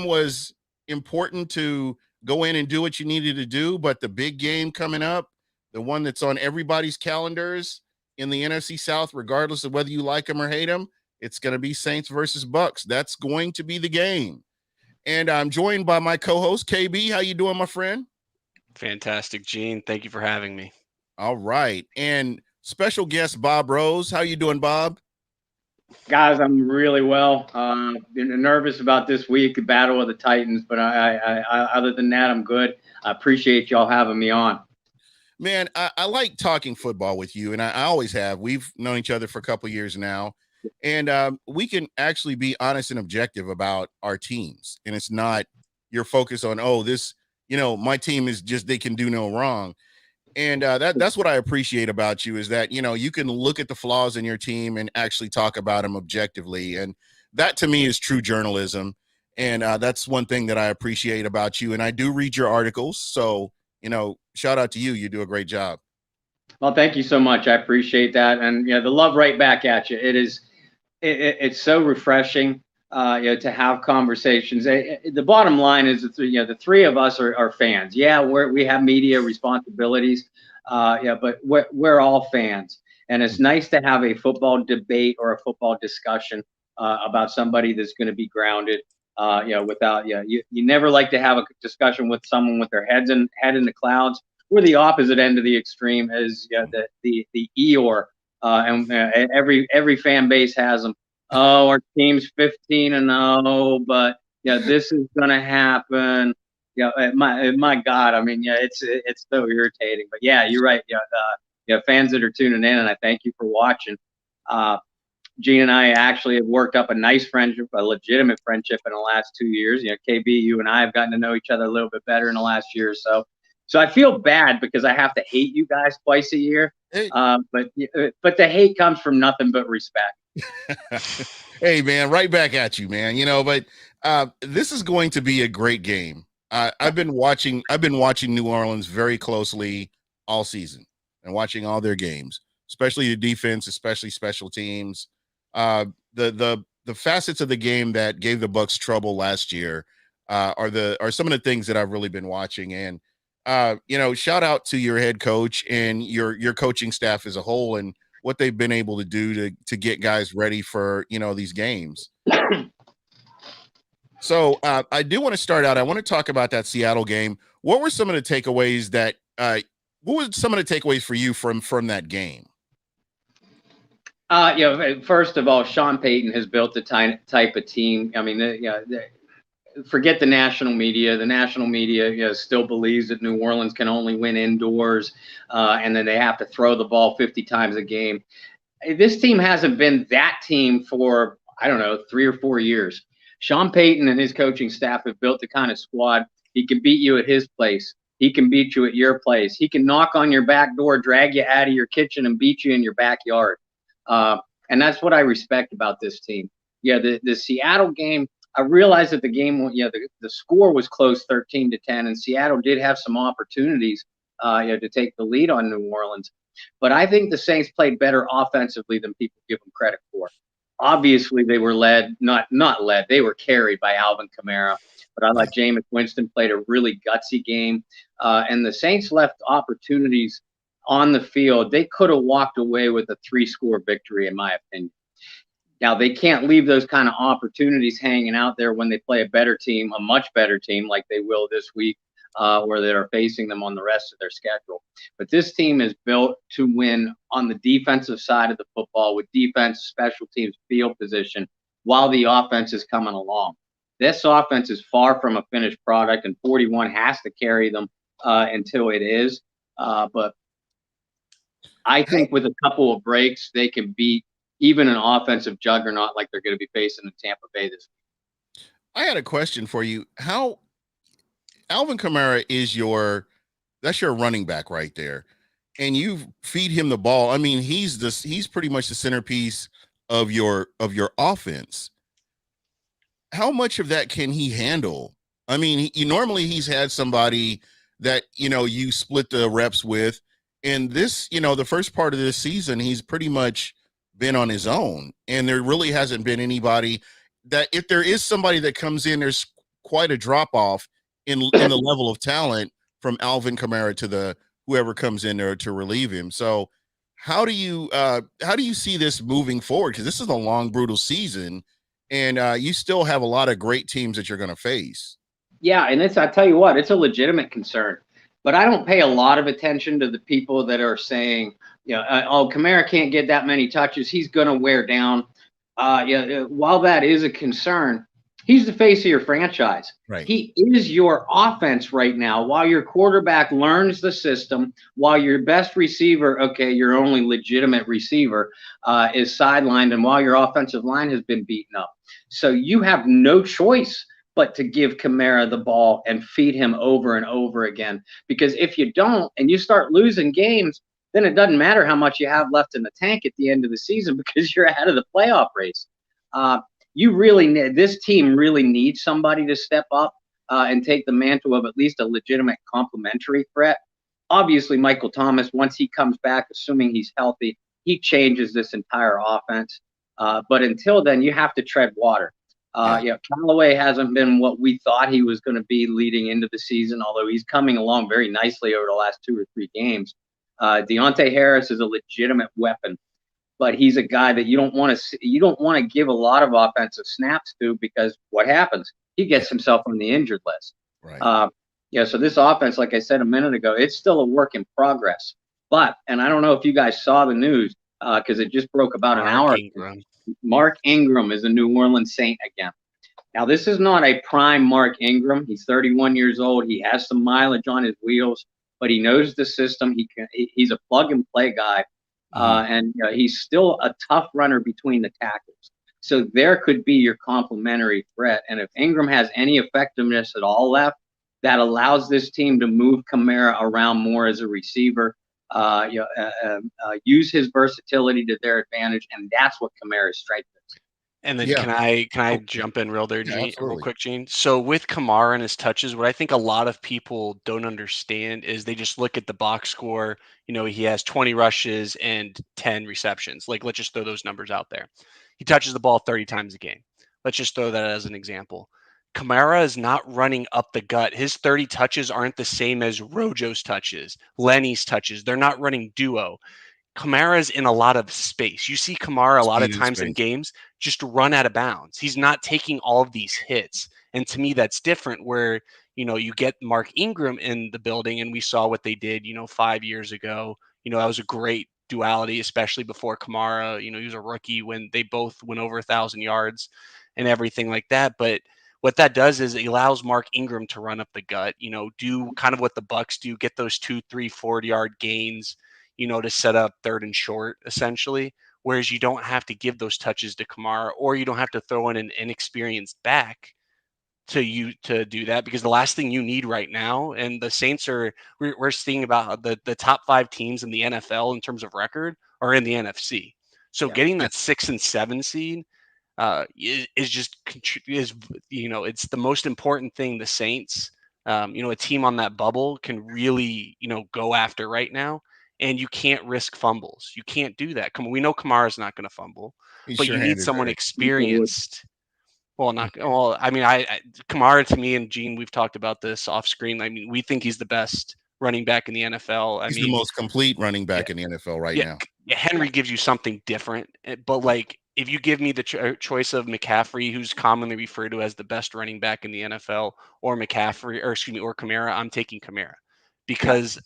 was important to go in and do what you needed to do, but the big game coming up, the one that's on everybody's calendars in the NFC South, regardless of whether you like them or hate them, it's going to be Saints versus Bucs. That's going to be the game. And I'm joined by my co-host KB. How you doing, my friend? Fantastic, Gene. Thank you for having me. All right. And special guest Bob Rose. How you doing, Bob? Guys, I'm really well. Been nervous about this week, the Battle of the Titans, but other than that, I'm good. I appreciate y'all having me on. Man, I like talking football with you, and I always have. We've known each other for a couple of years now, and we can actually be honest and objective about our teams. And it's not your focus on, oh, this, my team is just, they can do no wrong. And that's what I appreciate about you is that, you can look at the flaws in your team and actually talk about them objectively. And that to me is true journalism. And that's one thing that I appreciate about you. And I do read your articles. So, shout out to you. You do a great job. Well, thank you so much. I appreciate that. And, the love right back at you. It's so refreshing, to have conversations. The bottom line is, the three of us are fans. Yeah, we have media responsibilities, but we're all fans. And it's nice to have a football debate or a football discussion about somebody that's going to be grounded. Without you never like to have a discussion with someone with their head in the clouds. We're the opposite end of the extreme, as the Eeyore, and every fan base has them. Oh, our team's 15-0, but this is gonna happen. My God, I mean, it's so irritating. But yeah, you're right. Fans that are tuning in, and I thank you for watching. Gene and I actually have worked up a nice friendship, a legitimate friendship in the last 2 years. KB, you and I have gotten to know each other a little bit better in the last year or so. So I feel bad because I have to hate you guys twice a year. But the hate comes from nothing but respect. Hey, man, right back at you, man. But this is going to be a great game. I've been watching New Orleans very closely all season and watching all their games, especially the defense, especially special teams. The facets of the game that gave the Bucs trouble last year are some of the things that I've really been watching. And shout out to your head coach and your coaching staff as a whole and what they've been able to do to get guys ready for these games. So I do want to start out. I want to talk about that Seattle game. What were some of the takeaways for you from that game? First of all, Sean Payton has built the type of team. I mean, forget the national media. The national media, still believes that New Orleans can only win indoors, and then they have to throw the ball 50 times a game. This team hasn't been that team for, 3 or 4 years. Sean Payton and his coaching staff have built the kind of squad. He can beat you at his place. He can beat you at your place. He can knock on your back door, drag you out of your kitchen, and beat you in your backyard. And that's what I respect about this team. The Seattle game, I realized that the game, the score was close 13-10, and Seattle did have some opportunities, to take the lead on New Orleans. But I think the Saints played better offensively than people give them credit for. Obviously, they were not led. They were carried by Alvin Kamara. But I thought Jameis Winston played a really gutsy game. And the Saints left opportunities on the field. They could have walked away with a 3-score victory, in my opinion. Now, they can't leave those kind of opportunities hanging out there when they play a better team, a much better team like they will this week, where they're facing them on the rest of their schedule. But this team is built to win on the defensive side of the football with defense, special teams, field position, while the offense is coming along. This offense is far from a finished product, and 41 has to carry them until it is. But I think with a couple of breaks, they can beat even an offensive juggernaut like they're going to be facing in Tampa Bay this week. I had a question for you. How Alvin Kamara that's your running back right there, and you feed him the ball. I mean, he's pretty much the centerpiece of your offense. How much of that can he handle? I mean, normally he's had somebody that you split the reps with, and this, the first part of this season, he's pretty much been on his own, and there really hasn't been anybody that, if there is somebody that comes in, there's quite a drop off in the level of talent from Alvin Kamara to the whoever comes in there to relieve him. So how do you see this moving forward? Because this is a long, brutal season, and you still have a lot of great teams that you're going to face. Yeah, and I tell you what, it's a legitimate concern. But I don't pay a lot of attention to the people that are saying, oh, Kamara can't get that many touches. He's going to wear down. While that is a concern, he's the face of your franchise. Right. He is your offense right now. While your quarterback learns the system, while your best receiver, your only legitimate receiver, is sidelined, and while your offensive line has been beaten up. So you have no choice but to give Kamara the ball and feed him over and over again. Because if you don't and you start losing games, then it doesn't matter how much you have left in the tank at the end of the season because you're out of the playoff race. This team really needs somebody to step up and take the mantle of at least a legitimate complementary threat. Obviously, Michael Thomas, once he comes back, assuming he's healthy, he changes this entire offense. But until then, you have to tread water. Callaway hasn't been what we thought he was going to be leading into the season, although he's coming along very nicely over the last 2 or 3 games. Deontay Harris is a legitimate weapon, but he's a guy that you don't want to give a lot of offensive snaps to, because what happens? He gets himself on the injured list. Right. So this offense, like I said a minute ago, it's still a work in progress. But, and I don't know if you guys saw the news because it just broke about an hour ago. Mark Ingram is a New Orleans Saint again. Now, this is not a prime Mark Ingram. He's 31 years old. He has some mileage on his wheels, but he knows the system. He's a plug-and-play guy, and he's still a tough runner between the tackles. So there could be your complementary threat. And if Ingram has any effectiveness at all left, that allows this team to move Kamara around more as a receiver. Use his versatility to their advantage, and that's what Kamara's strength is. And then can I jump in real quick, Gene? So with Kamara and his touches, what I think a lot of people don't understand is they just look at the box score. He has 20 rushes and 10 receptions. Like, let's just throw those numbers out there. He touches the ball 30 times a game. Let's just throw that as an example. Kamara is not running up the gut. His 30 touches aren't the same as Rojo's touches, Lenny's touches. They're not running duo. Kamara's in a lot of space. You see Kamara a lot of times in games just run out of bounds. He's not taking all of these hits. And to me, that's different where, you get Mark Ingram in the building, and we saw what they did, 5 years ago. That was a great duality, especially before Kamara. He was a rookie when they both went over 1,000 yards and everything like that. But what that does is it allows Mark Ingram to run up the gut, do kind of what the Bucs do, get those 2, 3, 40-yard gains, to set up 3rd and short, essentially, whereas you don't have to give those touches to Kamara, or you don't have to throw in an inexperienced back to do that, because the last thing you need right now, and the Saints we're seeing about the top 5 teams in the NFL in terms of record are in the NFC. So getting that 6 and 7 seed it's the most important thing the Saints, a team on that bubble can really, go after right now. And you can't risk fumbles. You can't do that. We know Kamara's not going to fumble, but you need someone experienced. Kamara, to me and Gene, we've talked about this off screen. I mean, we think he's the best running back in the NFL. He's the most complete running back in the NFL right now. Yeah, Henry gives you something different, but like, if you give me the choice of McCaffrey, who's commonly referred to as the best running back in the NFL, or Kamara, I'm taking Kamara, because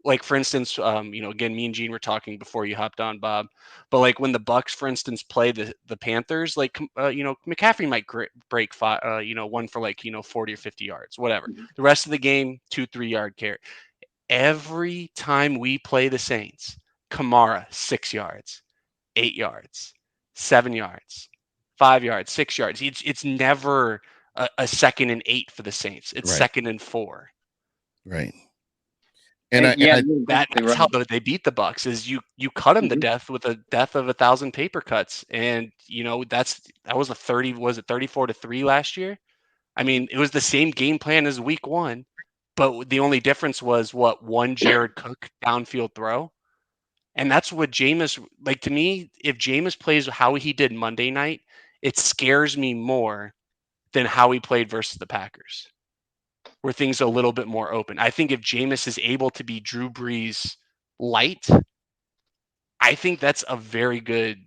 like, for instance, again, me and Gene were talking before you hopped on, Bob, but like when the Bucs, for instance, play the Panthers, like, McCaffrey might break 1 for 40 or 50 yards, whatever. The rest of the game, 2, 3 yard carry. Every time we play the Saints, Kamara, 6 yards, 8 yards, 7 yards, 5 yards, 6 yards. It's never a 2nd and 8 for the Saints. It's 2nd and 4. Right. And that's how they beat the Bucs, is you cut them to death with a death of 1,000 paper cuts. And, that was 34-3 last year. I mean, it was the same game plan as week 1, but the only difference was one Jared Cook downfield throw. And that's what Jameis, like, to me, if Jameis plays how he did Monday night, it scares me more than how he played versus the Packers, where things are a little bit more open. I think if Jameis is able to be Drew Brees light, I think that's a very good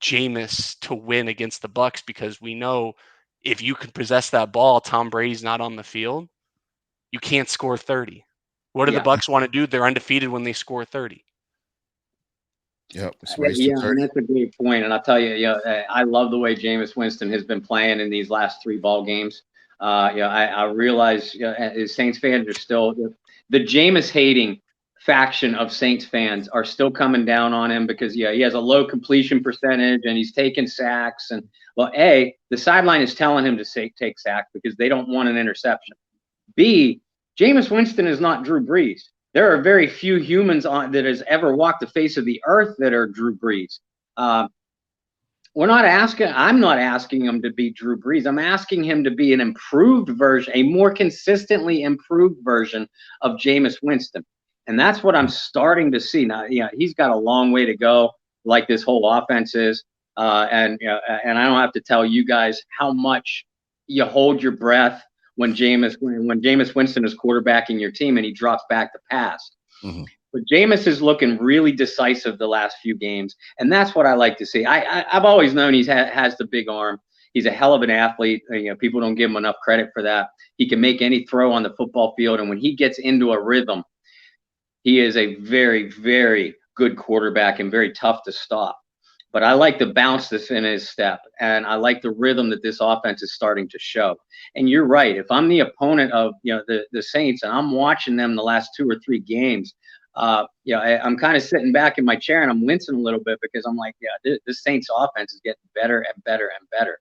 Jameis to win against the Bucs, because we know if you can possess that ball, Tom Brady's not on the field, you can't score 30. What do the Bucs want to do? They're undefeated when they score 30. Yep. And that's a great point. And I'll tell you, I love the way Jameis Winston has been playing in these last 3 ball games. I realize as Saints fans are still the Jameis hating faction of Saints fans are still coming down on him because he has a low completion percentage and he's taking sacks. And well, A, the sideline is telling him to take sacks because they don't want an interception. B, Jameis Winston is not Drew Brees. There are very few humans that has ever walked the face of the earth that are Drew Brees. I'm not asking him to be Drew Brees. I'm asking him to be an improved version, a more consistently improved version of Jameis Winston. And that's what I'm starting to see. Now, he's got a long way to go, like this whole offense is. And I don't have to tell you guys how much you hold your breath when Jameis Winston is quarterbacking your team and he drops back to pass. Mm-hmm. But Jameis is looking really decisive the last few games, and that's what I like to see. I've always known he has the big arm. He's a hell of an athlete. People don't give him enough credit for that. He can make any throw on the football field, and when he gets into a rhythm, he is a very, very good quarterback and very tough to stop. But I like the bounce that's in his step, and I like the rhythm that this offense is starting to show. And you're right. If I'm the opponent of the Saints and I'm watching them the last 2 or 3 games, I'm kind of sitting back in my chair and I'm wincing a little bit because I'm like, this Saints offense is getting better and better and better.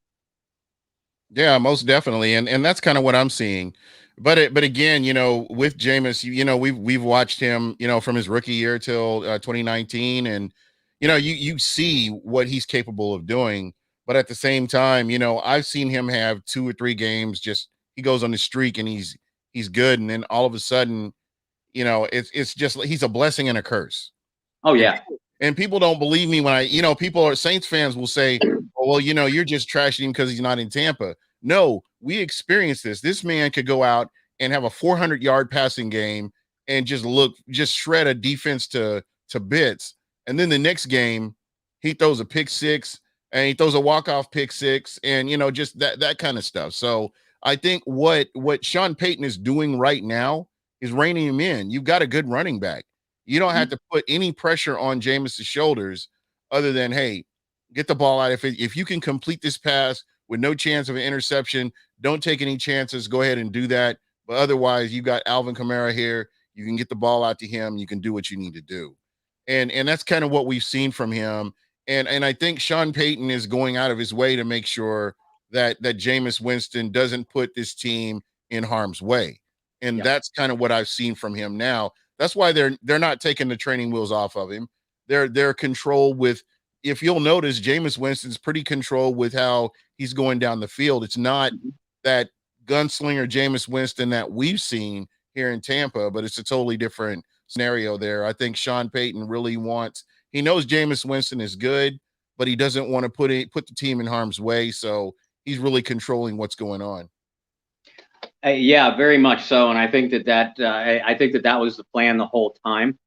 Yeah, most definitely, and that's kind of what I'm seeing. But again, with Jameis, we've watched him, from his rookie year till 2019, and you see what he's capable of doing. But at the same time, I've seen him have 2 or 3 games. Just he goes on the streak and he's good, and then all of a sudden, it's just he's a blessing and a curse. Oh yeah. And people don't believe me when Saints fans will say, oh, well, you're just trashing him because he's not in Tampa. No, we experienced this. This man could go out and have a 400-yard passing game and just shred a defense to bits. And then the next game, he throws a pick 6 and he throws a walk-off pick 6 and, just that kind of stuff. So I think what Sean Payton is doing right now is reining him in. You've got a good running back. You don't have to put any pressure on Jameis' shoulders other than, hey, get the ball out. If you can complete this pass with no chance of an interception, don't take any chances. Go ahead and do that. But otherwise, you got Alvin Kamara here. You can get the ball out to him. You can do what you need to do. And that's kind of what we've seen from him. And I think Sean Payton is going out of his way to make sure that Jameis Winston doesn't put this team in harm's way. And that's kind of what I've seen from him now. That's why they're not taking the training wheels off of him. They're controlled with, if you'll notice, Jameis Winston's pretty controlled with how he's going down the field. It's not that gunslinger Jameis Winston that we've seen here in Tampa, but it's a totally different scenario there. I think Sean Payton really he knows Jameis Winston is good, but he doesn't want to put the team in harm's way. So he's really controlling what's going on. Yeah, very much so. And I think that was the plan the whole time.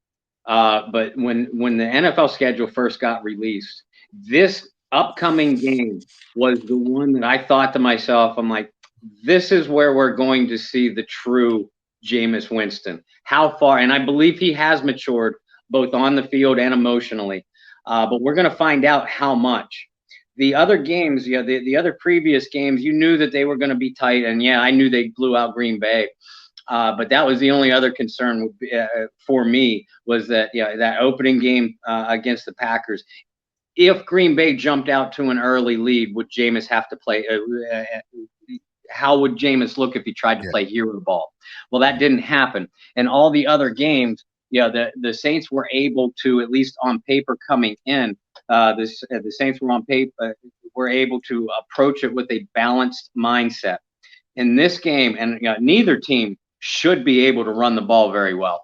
But when the NFL schedule first got released, this upcoming game was the one that I thought to myself, I'm like, this is where we're going to see the true Jameis Winston. How far, and I believe he has matured both on the field and emotionally. But we're going to find out how much. The other games, the other previous games, you knew that they were going to be tight. And I knew they blew out Green Bay. But that was the only other concern for me, was that that opening game against the Packers. If Green Bay jumped out to an early lead, would Jameis have to play? How would Jameis look if he tried to play hero ball? Well, that didn't happen. And all the other games, the Saints were able to, at least on paper coming in, the Saints were able to approach it with a balanced mindset. In this game, and neither team should be able to run the ball very well,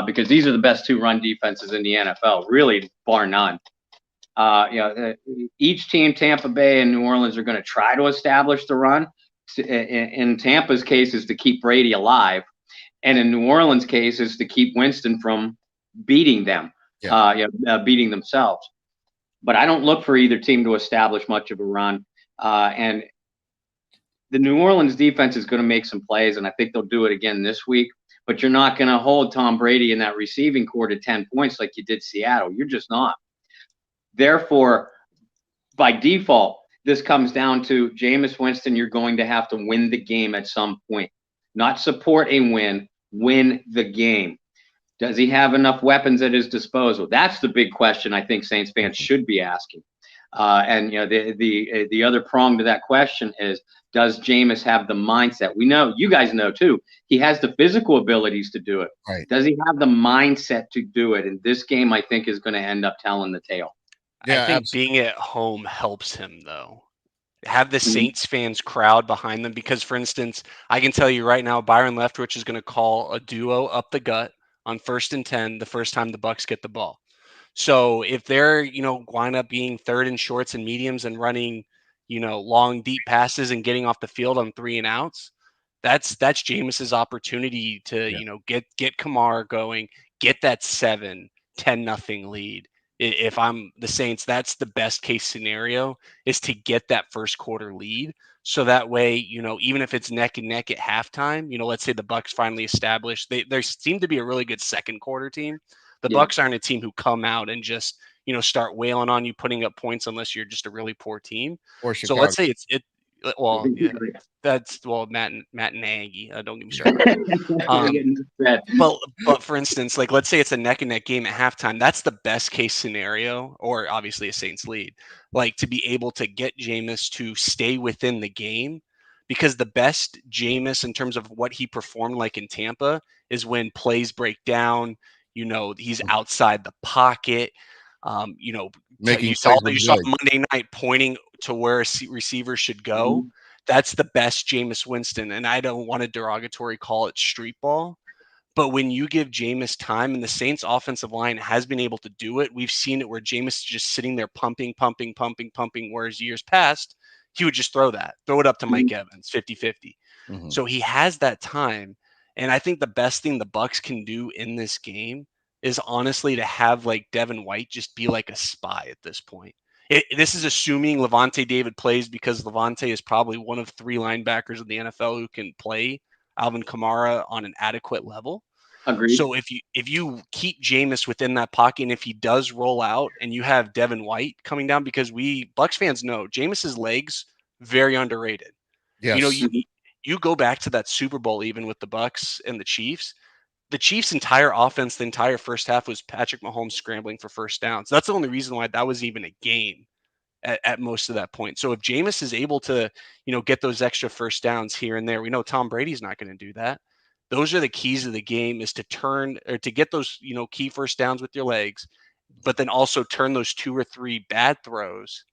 because these are the best 2 run defenses in the NFL, really, bar none. Each team, Tampa Bay and New Orleans, are going to try to establish the run. in Tampa's case is to keep Brady alive, and in New Orleans' case is to keep Winston from beating them, beating themselves. But I don't look for either team to establish much of a run. And the New Orleans defense is going to make some plays, and I think they'll do it again this week. But you're not going to hold Tom Brady in that receiving corps to 10 points like you did Seattle. You're just not. Therefore, by default, this comes down to Jameis Winston. You're going to have to win the game at some point. Not support a win the game. Does he have enough weapons at his disposal? That's the big question I think Saints fans should be asking. And the other prong to that question is, does Jameis have the mindset? We know, you guys know too, he has the physical abilities to do it. Right. Does he have the mindset to do it? And this game, I think, is going to end up telling the tale. Yeah, I think being at home helps him, though. Have the Saints fans crowd behind them because, for instance, I can tell you right now, Byron Leftwich is going to call a duo up the gut on 1st and 10 the first time the Bucs get the ball. So if they're, wind up being third and shorts and mediums and running, long, deep passes and getting off the field on 3 and outs, that's Jameis's opportunity to, get Kamara going, get that 7-10-0 lead. If I'm the Saints, that's the best case scenario, is to get that first quarter lead. So that way, even if it's neck and neck at halftime, let's say the Bucs finally established, they seem to be a really good second quarter team. The Bucs aren't a team who come out and just, start wailing on you, putting up points unless you're just a really poor team. Or Chicago. So let's say Matt and Aggie. Don't get me started. But for instance, like let's say it's a neck and neck game at halftime. That's the best case scenario, or obviously a Saints lead. Like to be able to get Jameis to stay within the game, because the best Jameis in terms of what he performed like in Tampa is when plays break down. He's outside the pocket. You saw Monday night pointing to where a receiver should go. Mm-hmm. That's the best Jameis Winston. And I don't want to derogatory call it street ball. But when you give Jameis time, and the Saints offensive line has been able to do it, we've seen it where Jameis is just sitting there pumping, whereas years past, he would just throw it up to Mike Evans, 50-50. Mm-hmm. So he has that time. And I think the best thing the Bucs can do in this game is honestly to have like Devin White just be like a spy at this point. This is assuming Levante David plays, because Levante is probably one of 3 linebackers in the NFL who can play Alvin Kamara on an adequate level. Agreed. So if you keep Jameis within that pocket, and if he does roll out and you have Devin White coming down, because we Bucs fans know Jameis's legs very underrated. Yes. You go back to that Super Bowl even with the Bucs and the Chiefs. The Chiefs' entire offense, the entire first half, was Patrick Mahomes scrambling for first downs. That's the only reason why that was even a game at most of that point. So if Jameis is able to, get those extra first downs here and there, we know Tom Brady's not going to do that. Those are the keys of the game, is to turn or to get those, key first downs with your legs, but then also turn those 2 or 3 bad throws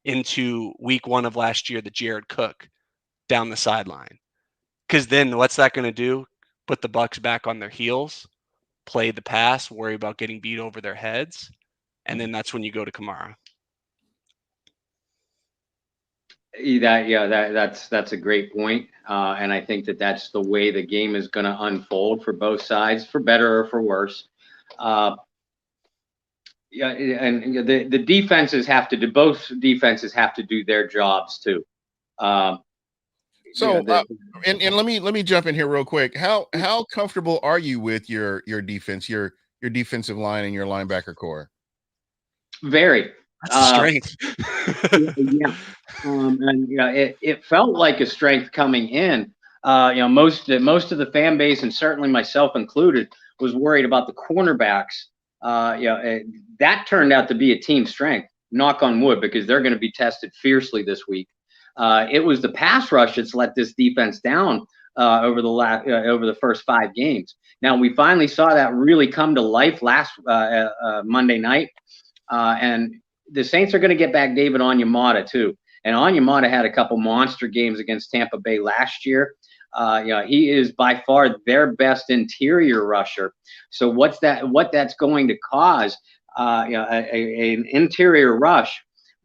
into week 1 of last year, the Jared Cook down the sideline. Because then what's that going to do? Put the Bucs back on their heels, play the pass, worry about getting beat over their heads, and then that's when you go to Kamara. That's a great point, and I think that's the way the game is going to unfold for both sides, for better or for worse. And the defenses have to do, both defenses have to do their jobs too. And let me jump in here real quick. How comfortable are you with your defense, your defensive line and your linebacker core? Very. That's a strength. It felt like a strength coming in. Most of the fan base, and certainly myself included, was worried about the cornerbacks. That turned out to be a team strength. Knock on wood, because they're going to be tested fiercely this week. It was the pass rush that's let this defense down over the first 5 games. Now we finally saw that really come to life last Monday night, and the Saints are going to get back David Onyemata too. And Onyemata had a couple monster games against Tampa Bay last year. He is by far their best interior rusher. So what that's going to cause, an interior rush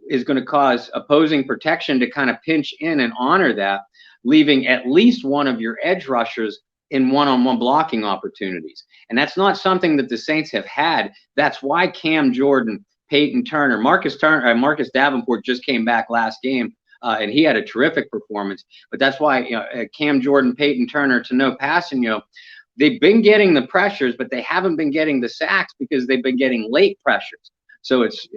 is going to cause opposing protection to kind of pinch in and honor that. leaving at least one of your edge rushers in one-on-one blocking opportunities. And that's not something that the Saints have had. That's why Cam Jordan, Peyton Turner, Marcus Davenport just came back last game, and he had a terrific performance. But that's why Cam Jordan, Peyton Turner, Tanoh Kpassagnon, they've been getting the pressures, but they haven't been getting the sacks because they've been getting late pressures. So it's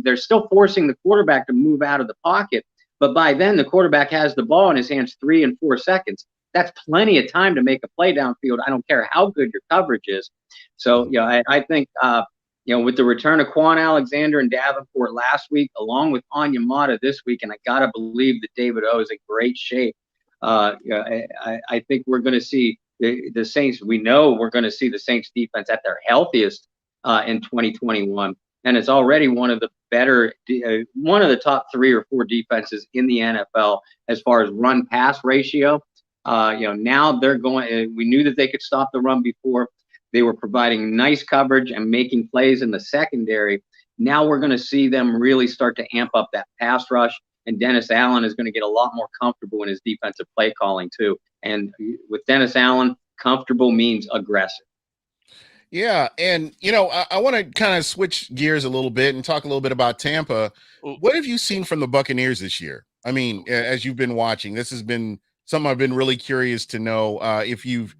they're still forcing the quarterback to move out of the pocket, but by then the quarterback has the ball in his hands 3 and 4 seconds. That's plenty of time to make a play downfield. I don't care how good your coverage is. So I think with the return of Quan Alexander and Davenport last week, along with Onyemata this week, and I gotta believe that David O is in great shape. I think we're going to see the Saints. We know we're going to see the Saints defense at their healthiest in 2021, and it's already one of the better, one of the top 3 or 4 defenses in the NFL as far as run pass ratio. Now they're going. We knew that they could stop the run before. They were providing nice coverage and making plays in the secondary. Now we're going to see them really start to amp up that pass rush, and Dennis Allen is going to get a lot more comfortable in his defensive play calling too. And with Dennis Allen, comfortable means aggressive. Yeah, and I want to kind of switch gears a little bit and talk a little bit about Tampa. What have you seen from the Buccaneers this year? I mean, as you've been watching, this has been something I've been really curious to know if you've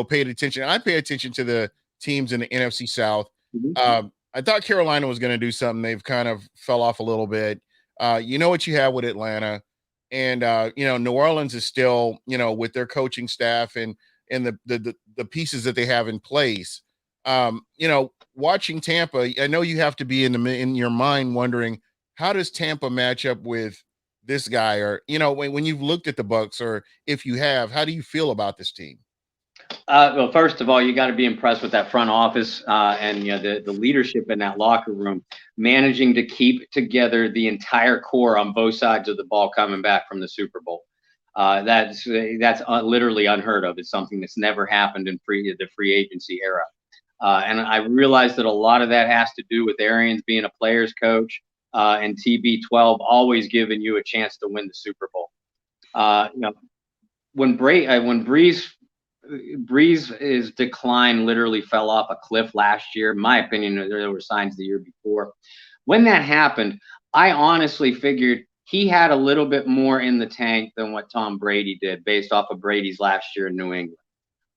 paid attention. I pay attention to the teams in the NFC South. Mm-hmm. I thought Carolina was going to do something. They've kind of fell off a little bit. What you have with Atlanta, and New Orleans is still with their coaching staff and the pieces that they have in place. Watching Tampa, I know you have to be in your mind wondering, how does Tampa match up with this guy? Or when you've looked at the Bucs, or if you have, how do you feel about this team? Well, first of all, you got to be impressed with that front office and the leadership in that locker room, managing to keep together the entire core on both sides of the ball coming back from the Super Bowl. That's literally unheard of. It's something that's never happened in the free agency era. And I realize that a lot of that has to do with Arians being a player's coach and TB12 always giving you a chance to win the Super Bowl. When Breeze's decline literally fell off a cliff last year. In my opinion, there were signs the year before. When that happened, I honestly figured he had a little bit more in the tank than what Tom Brady did based off of Brady's last year in New England.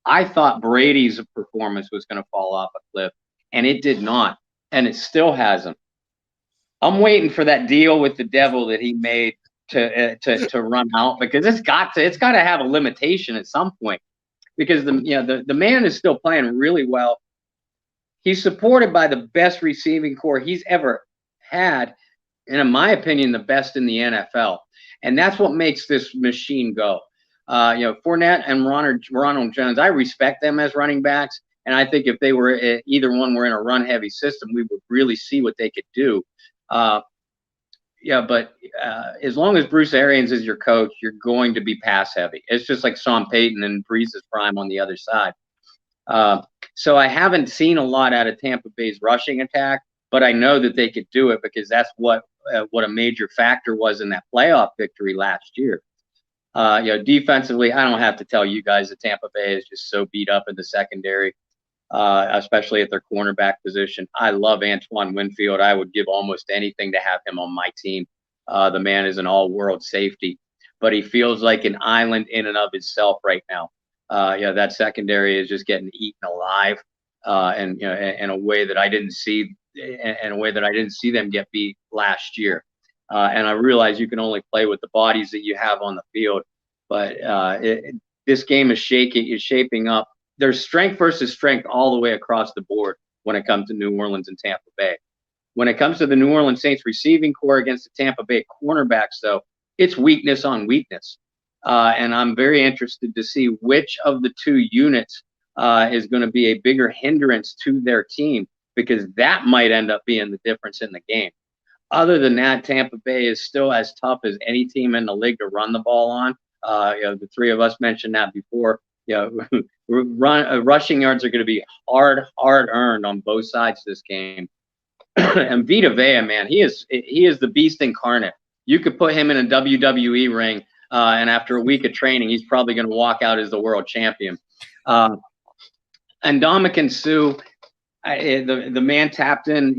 I thought Brady's performance was going to fall off a cliff, and it did not, and it still hasn't. I'm waiting for that deal with the devil that he made to run out, because it's got to have a limitation at some point. Because the man is still playing really well. He's supported by the best receiving core he's ever had, and in my opinion, the best in the NFL. And that's what makes this machine go. Fournette and Ronald Jones, I respect them as running backs, and I think if they were either one were in a run-heavy system, we would really see what they could do. But as long as Bruce Arians is your coach, you're going to be pass heavy. It's just like Sean Payton and Breeze's prime on the other side. So I haven't seen a lot out of Tampa Bay's rushing attack, but I know that they could do it because that's what a major factor was in that playoff victory last year. Defensively, I don't have to tell you guys that Tampa Bay is just so beat up in the secondary. Especially at their cornerback position. I love Antoine Winfield. I would give almost anything to have him on my team. The man is an all-world safety, but he feels like an island in and of itself right now. That secondary is just getting eaten alive, and in a way that I didn't see, them get beat last year. And I realize you can only play with the bodies that you have on the field, but this game is shaping up. There's strength versus strength all the way across the board when it comes to New Orleans and Tampa Bay. When it comes to the New Orleans Saints receiving core against the Tampa Bay cornerbacks, though, it's weakness on weakness. And I'm very interested to see which of the two units is going to be a bigger hindrance to their team, because that might end up being the difference in the game. Other than that, Tampa Bay is still as tough as any team in the league to run the ball on. The three of us mentioned that before. Rushing yards are going to be hard earned on both sides of this game. And Vita Vea, man, he is the beast incarnate. You could put him in a WWE ring And after a week of training, he's probably going to walk out as the world champion. And Ndamukong Suh, the man tapped in.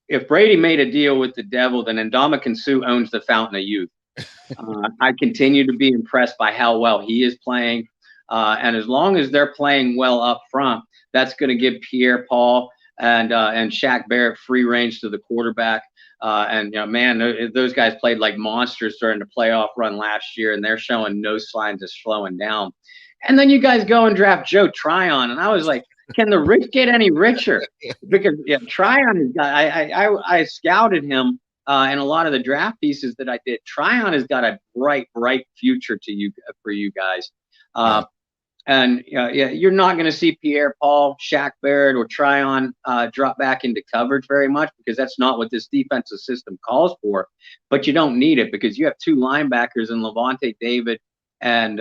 If Brady made a deal with the devil, then Ndamukong Suh owns the Fountain of Youth. I continue to be impressed by how well he is playing. And as long as they're playing well up front, that's going to give Pierre-Paul and Shaq Barrett free range to the quarterback. Man, those guys played like monsters during the playoff run last year, and they're showing no signs of slowing down. And then you guys go and draft Joe Tryon, and I was like, can the rich get any richer? Because Tryon has got. I scouted him in a lot of the draft pieces that I did. Tryon has got a bright future for you guys. And you're not going to see Pierre-Paul, Shaq Barrett, or Tryon drop back into coverage very much, because that's not what this defensive system calls for. But you don't need it, because you have two linebackers in Lavonte David and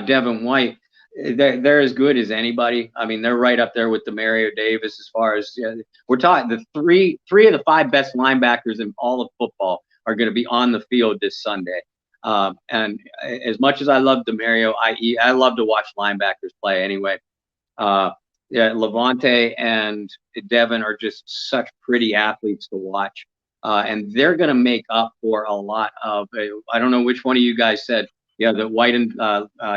Devin White. They're as good as anybody. I mean, they're right up there with Demario Davis as far as we're talking. The three of the five best linebackers in all of football are going to be on the field this Sunday. And as much as I love Demario, I love to watch linebackers play anyway. Lavonte and Devin are just such pretty athletes to watch. And they're going to make up for a lot of, I don't know which one of you guys said, that White and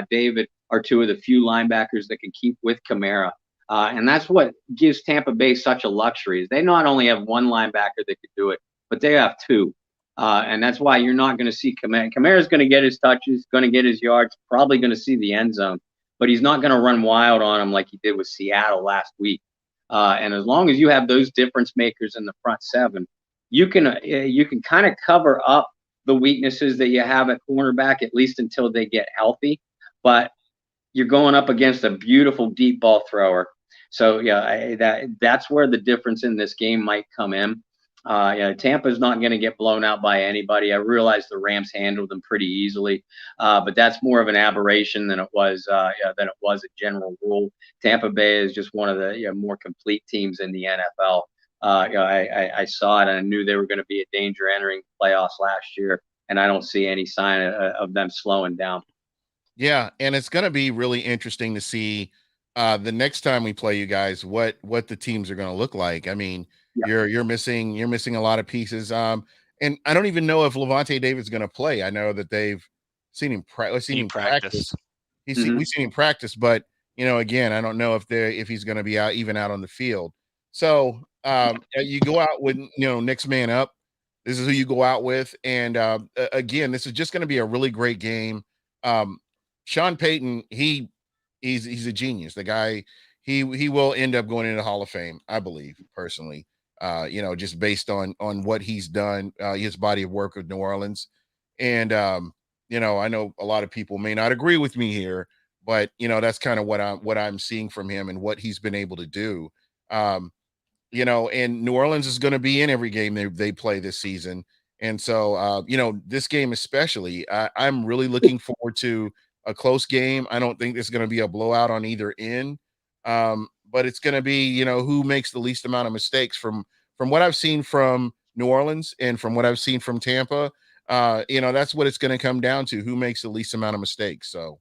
David are two of the few linebackers that can keep with Kamara. And that's what gives Tampa Bay such a luxury, is they not only have one linebacker that could do it, but they have two. And that's why you're not going to see Kamara. Kamara's going to get his touches, going to get his yards, probably going to see the end zone, but he's not going to run wild on him like he did with Seattle last week. And as long as you have those difference makers in the front seven, you can kind of cover up the weaknesses that you have at cornerback, at least until they get healthy. But you're going up against a beautiful deep ball thrower. So that's where the difference in this game might come in. Tampa's not going to get blown out by anybody. I realize the Rams handled them pretty easily, but that's more of an aberration than it was a general rule. Tampa Bay is just one of the more complete teams in the NFL. I saw it, and I knew they were going to be a danger entering playoffs last year, and I don't see any sign of them slowing down. Yeah, and it's going to be really interesting to see the next time we play you guys what the teams are going to look like. I mean, you're missing a lot of pieces. And I don't even know if Lavonte David's going to play. I know that they've seen him practice. We've seen him practice, but again, I don't know if he's going to be out on the field. So you go out with next man up. This is who you go out with, and again, this is just going to be a really great game. Sean Payton, he's a genius. The guy, he will end up going into the Hall of Fame, I believe, personally. Just based on what he's done, his body of work with New Orleans. And I know a lot of people may not agree with me here, but that's kind of what I'm seeing from him and what he's been able to do. And New Orleans is going to be in every game they play this season. And so, this game especially, I'm really looking forward to a close game. I don't think there's going to be a blowout on either end, but it's going to be, who makes the least amount of mistakes from what I've seen from New Orleans and from what I've seen from Tampa. That's what it's going to come down to, who makes the least amount of mistakes. So.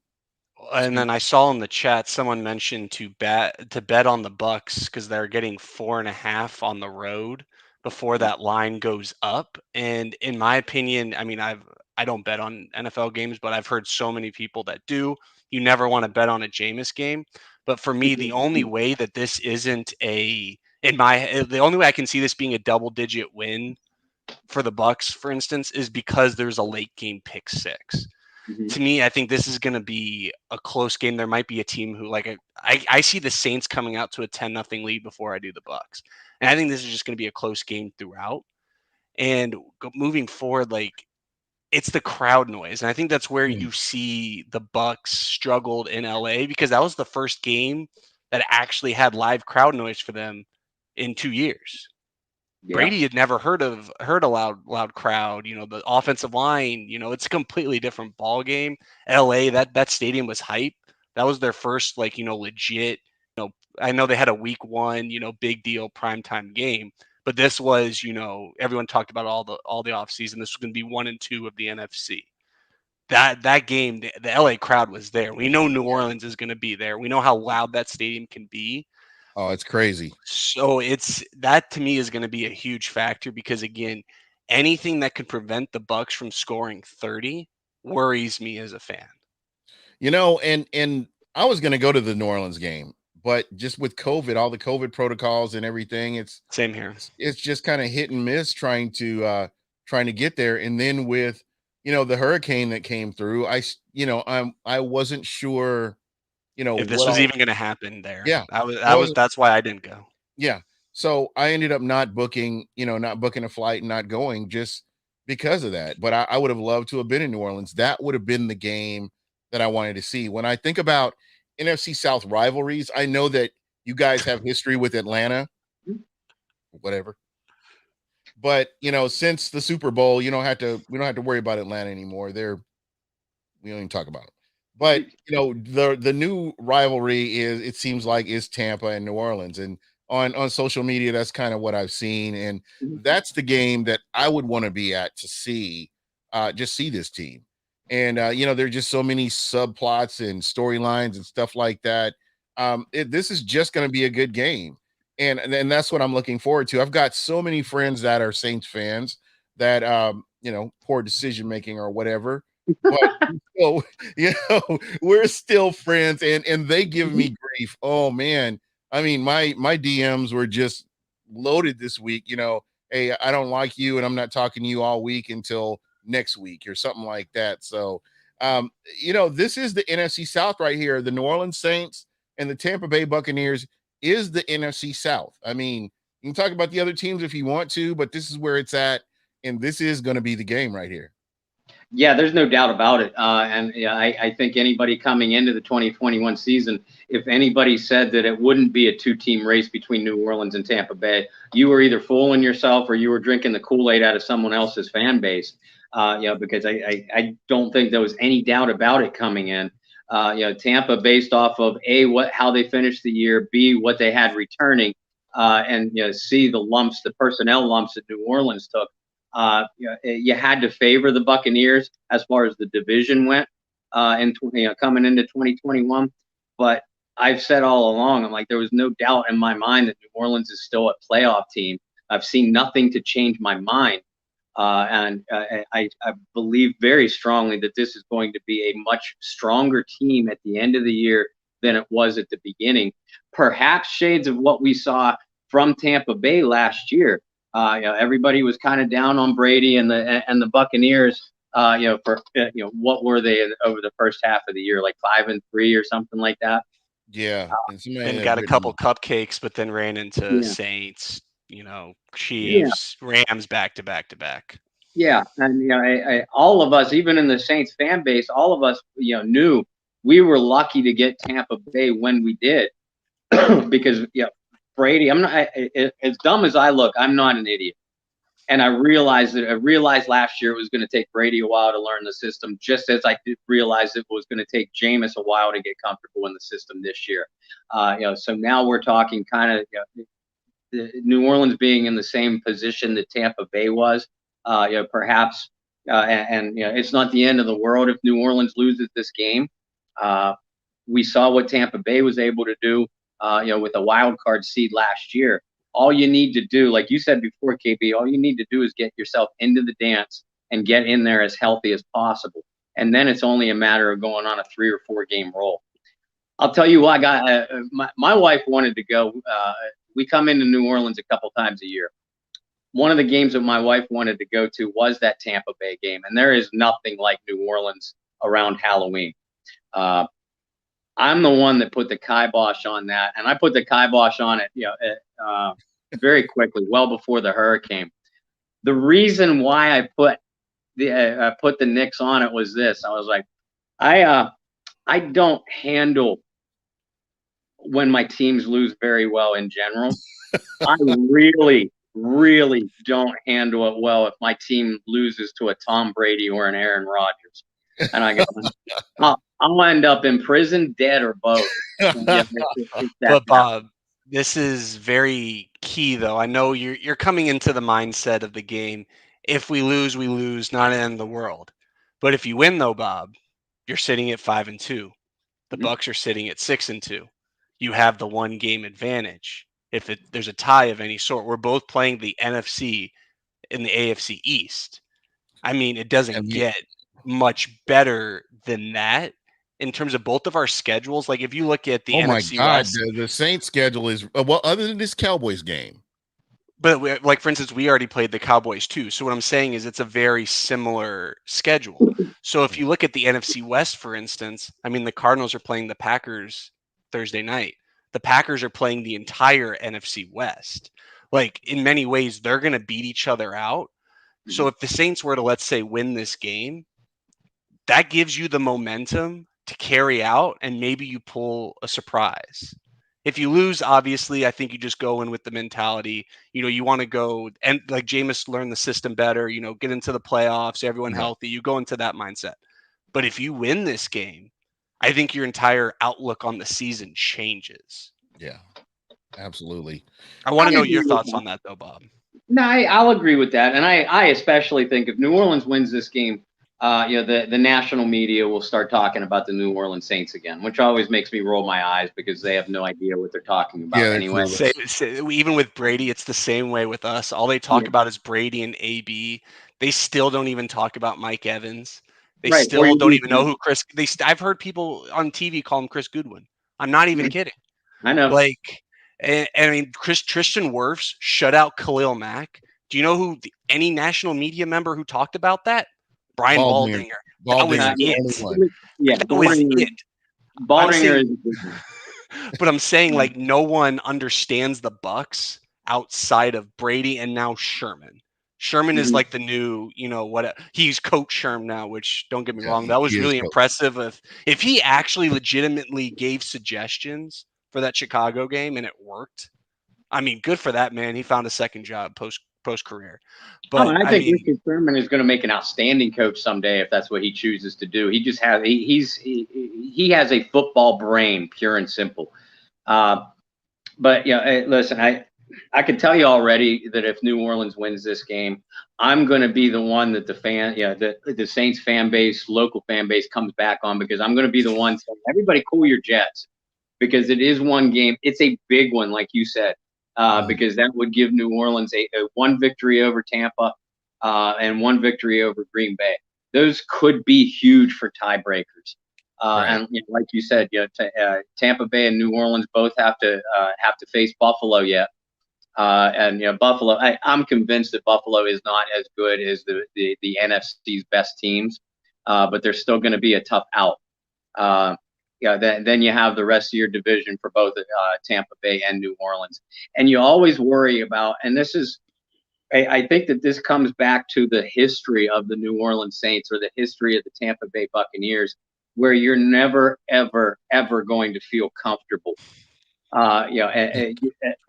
And then I saw in the chat someone mentioned to bet on the Bucs because they're getting 4.5 on the road before that line goes up. And in my opinion, I mean, I don't bet on NFL games, but I've heard so many people that do. You never want to bet on a Jameis game. But for me, the only way that this isn't the only way I can see this being a double-digit win for the Bucs, for instance, is because there's a late game pick six. To me, I think this is going to be a close game. There might be a team who, I see the Saints coming out to a 10-0 lead before I do the Bucs, and I think this is just going to be a close game throughout. And moving forward, it's the crowd noise, and I think that's where you see the Bucs struggled in LA, because that was the first game that actually had live crowd noise for them in 2 years. Yeah. Brady had never heard a loud crowd. The offensive line, it's a completely different ball game. LA, that stadium was hype. That was their first legit, I know they had a week one, big deal primetime game, But this was, everyone talked about all the offseason. This was going to be 1 and 2 of the NFC. That game, the LA crowd was there. We know New Orleans is going to be there. We know how loud that stadium can be. Oh, it's crazy. So that to me is going to be a huge factor because, again, anything that could prevent the Bucs from scoring 30 worries me as a fan. And I was going to go to the New Orleans game, but just with COVID, all the COVID protocols and everything, it's same here. It's just kind of hit and miss trying to get there. And then with, the hurricane that came through, I wasn't sure, if this was even going to happen there. Yeah. That's why I didn't go. Yeah. So I ended up not booking a flight and not going just because of that. But I would have loved to have been in New Orleans. That would have been the game that I wanted to see. When I think about NFC South rivalries, I know that you guys have history with Atlanta, whatever. But since the Super Bowl, we don't have to worry about Atlanta anymore. We don't even talk about it. But the new rivalry it seems like is Tampa and New Orleans. And on social media, that's kind of what I've seen. And that's the game that I would want to be at to see this team. And there are just so many subplots and storylines and stuff like that. This is just going to be a good game. And that's what I'm looking forward to. I've got so many friends that are Saints fans that poor decision making or whatever. But we're still friends, and they give me grief. Oh man, I mean my DMs were just loaded this week. Hey, I don't like you, and I'm not talking to you all week until next week or something like that. So, this is the NFC South right here. The New Orleans Saints and the Tampa Bay Buccaneers is the NFC South. I mean, you can talk about the other teams if you want to, but this is where it's at, and this is going to be the game right here. Yeah, there's no doubt about it. I think anybody coming into the 2021 season, if anybody said that it wouldn't be a two-team race between New Orleans and Tampa Bay, you were either fooling yourself or you were drinking the Kool-Aid out of someone else's fan base. Because I don't think there was any doubt about it coming in. Tampa, based off of how they finished the year, B, what they had returning, and C, the personnel lumps that New Orleans took. You had to favor the Buccaneers as far as the division went, and coming into 2021. But I've said all along, I'm like, there was no doubt in my mind that New Orleans is still a playoff team. I've seen nothing to change my mind. And I believe very strongly that this is going to be a much stronger team at the end of the year than it was at the beginning. Perhaps shades of what we saw from Tampa Bay last year. Everybody was kind of down on Brady and the Buccaneers. What were they over the first half of the year, like 5-3 or something like that? Yeah, and got a couple cupcakes, but then ran into Saints. Chiefs, Rams back to back. Yeah, and all of us, even in the Saints fan base, all of us, knew we were lucky to get Tampa Bay when we did, because Brady. I'm not as dumb as I look. I'm not an idiot, and I realized last year it was going to take Brady a while to learn the system, just as I did realize it was going to take Jameis a while to get comfortable in the system this year. So now we're talking kind of. New Orleans being in the same position that Tampa Bay was, perhaps, and it's not the end of the world if New Orleans loses this game. We saw what Tampa Bay was able to do, with a wild card seed last year. All you need to do, like you said before, KB, all you need to do is get yourself into the dance and get in there as healthy as possible, and then it's only a matter of going on a 3 or 4 game roll. I'll tell you what, my wife wanted to go. We come into New Orleans a couple times a year. One of the games that my wife wanted to go to was that Tampa Bay game, and there is nothing like New Orleans around Halloween. I'm the one that put the kibosh on that, and I put the kibosh on it, very quickly, well before the hurricane. The reason why I put the Knicks on it was this: I was like, I don't handle when my teams lose very well in general. I really, really don't handle it well if my team loses to a Tom Brady or an Aaron Rodgers. And I go, I'll end up in prison, dead, or both. But Bob, This is very key, though. I know you're coming into the mindset of the game. If we lose, not the end of the world. But if you win, though, Bob, you're sitting at 5-2. The Bucs are sitting at 6-2. You have the 1-game advantage. If there's a tie of any sort, we're both playing the NFC in the AFC East. I mean, it doesn't get much better than that in terms of both of our schedules. Like if you look at the NFC West, the Saints schedule is well, other than this Cowboys game. But like for instance, we already played the Cowboys too. So what I'm saying is it's a very similar schedule. So if you look at the NFC West, for instance, I mean the Cardinals are playing the Packers Thursday night. The Packers are playing the entire NFC West. Like in many ways, they're going to beat each other out. So if the Saints were to, let's say, win this game, that gives you the momentum to carry out and maybe you pull a surprise. If you lose, obviously, I think you just go in with the mentality, you want to go and like Jameis learn the system better, get into the playoffs, everyone healthy, you go into that mindset. But if you win this game, I think your entire outlook on the season changes. Yeah, absolutely. I want to know your thoughts on that though, Bob. No, I'll agree with that. And I especially think if New Orleans wins this game, the national media will start talking about the New Orleans Saints again, which always makes me roll my eyes because they have no idea what they're talking about anyway. Even with Brady, it's the same way with us. All they talk about is Brady and AB. They still don't even talk about Mike Evans. They still don't even know who Chris. I've heard people on TV call him Chris Goodwin. I'm not even kidding. I know. And I mean, Tristan Wirfs shut out Khalil Mack. Do you know who any national media member who talked about that? Brian Baldinger. That was it. Yeah, that was it. Baldinger but I'm saying like no one understands the Bucs outside of Brady and now Sherman. Sherman is like the new, he's Coach Sherman now, which don't get me wrong, that was really impressive. If he actually legitimately gave suggestions for that Chicago game and it worked, I mean, good for that man. He found a second job post career. But I think Richard Sherman is going to make an outstanding coach someday if that's what he chooses to do. He just has he has a football brain, pure and simple. But listen, I can tell you already that if New Orleans wins this game, I'm going to be the one that the Saints fan base, local fan base comes back on because I'm going to be the one saying, everybody cool your jets because it is one game. It's a big one, like you said. Because that would give New Orleans a one victory over Tampa and one victory over Green Bay. Those could be huge for tiebreakers. And like you said, Tampa Bay and New Orleans both have to face Buffalo yet. And Buffalo, I'm convinced that Buffalo is not as good as the NFC's best teams, but they're still going to be a tough out. Then you have the rest of your division for both Tampa Bay and New Orleans. And you always worry about, and this is, I think that this comes back to the history of the New Orleans Saints or the history of the Tampa Bay Buccaneers, where you're never, ever, ever going to feel comfortable.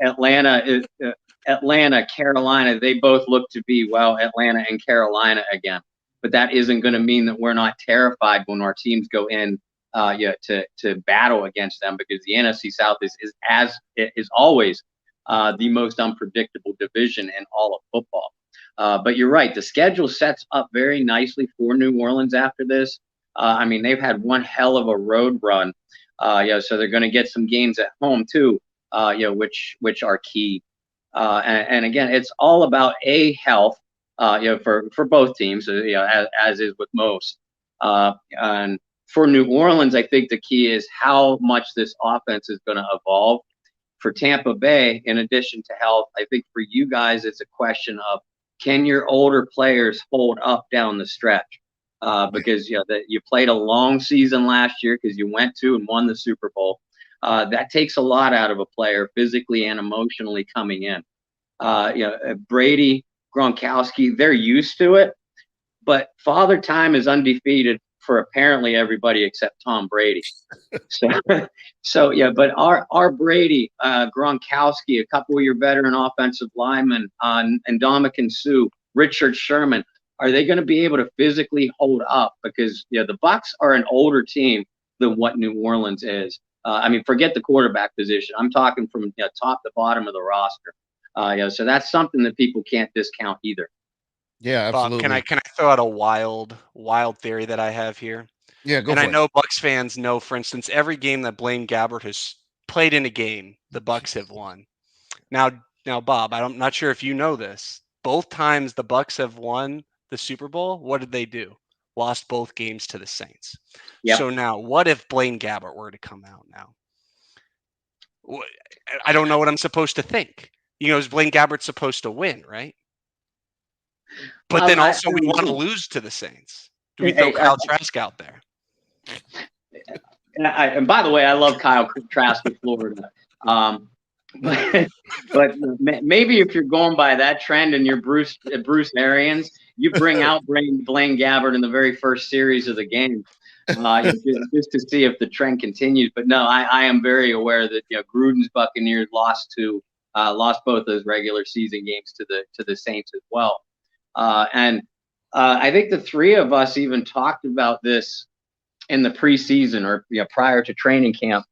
Atlanta, Carolina, they both look to be, Atlanta and Carolina again. But that isn't going to mean that we're not terrified when our teams go in to battle against them, because the NFC South is always the most unpredictable division in all of football. But you're right, the schedule sets up very nicely for New Orleans after this. I mean, they've had one hell of a road run, so they're going to get some games at home too, which are key. And again, it's all about health, for both teams, as is with most. And for New Orleans, I think the key is how much this offense is going to evolve. For Tampa Bay, in addition to health, I think for you guys, it's a question of, can your older players hold up down the stretch? Because you played a long season last year because you went to and won the Super Bowl. That takes a lot out of a player physically and emotionally coming in. Brady, Gronkowski, they're used to it, but Father Time is undefeated for apparently everybody except Tom Brady. But our Brady, Gronkowski, a couple of your veteran offensive linemen, and Ndamukong Suh, Richard Sherman, are they going to be able to physically hold up? Because the Bucs are an older team than what New Orleans is. I mean, forget the quarterback position. I'm talking from top to bottom of the roster. So that's something that people can't discount either. Yeah, absolutely. Bob, can I throw out a wild theory that I have here? Yeah, go and for I it. know Bucs fans know, for instance, every game that Blaine Gabbert has played in a game, the Bucs have won. Now, Bob, I'm not sure if you know this. Both times the Bucs have won the Super Bowl, what did they do? Lost both games to the Saints. Yep. So now, what if Blaine Gabbert were to come out now? I don't know what I'm supposed to think. Is Blaine Gabbert supposed to win, right? But then also we want to lose to the Saints. Do we throw Kyle Trask out there? And by the way, I love Kyle Trask with Florida. But maybe if you're going by that trend and you're Bruce Arians, you bring out Blaine Gabbert in the very first series of the game, just to see if the trend continues. But no, I am very aware that Gruden's Buccaneers lost both those regular season games to the Saints as well. And I think the three of us even talked about this in the preseason or prior to training camp,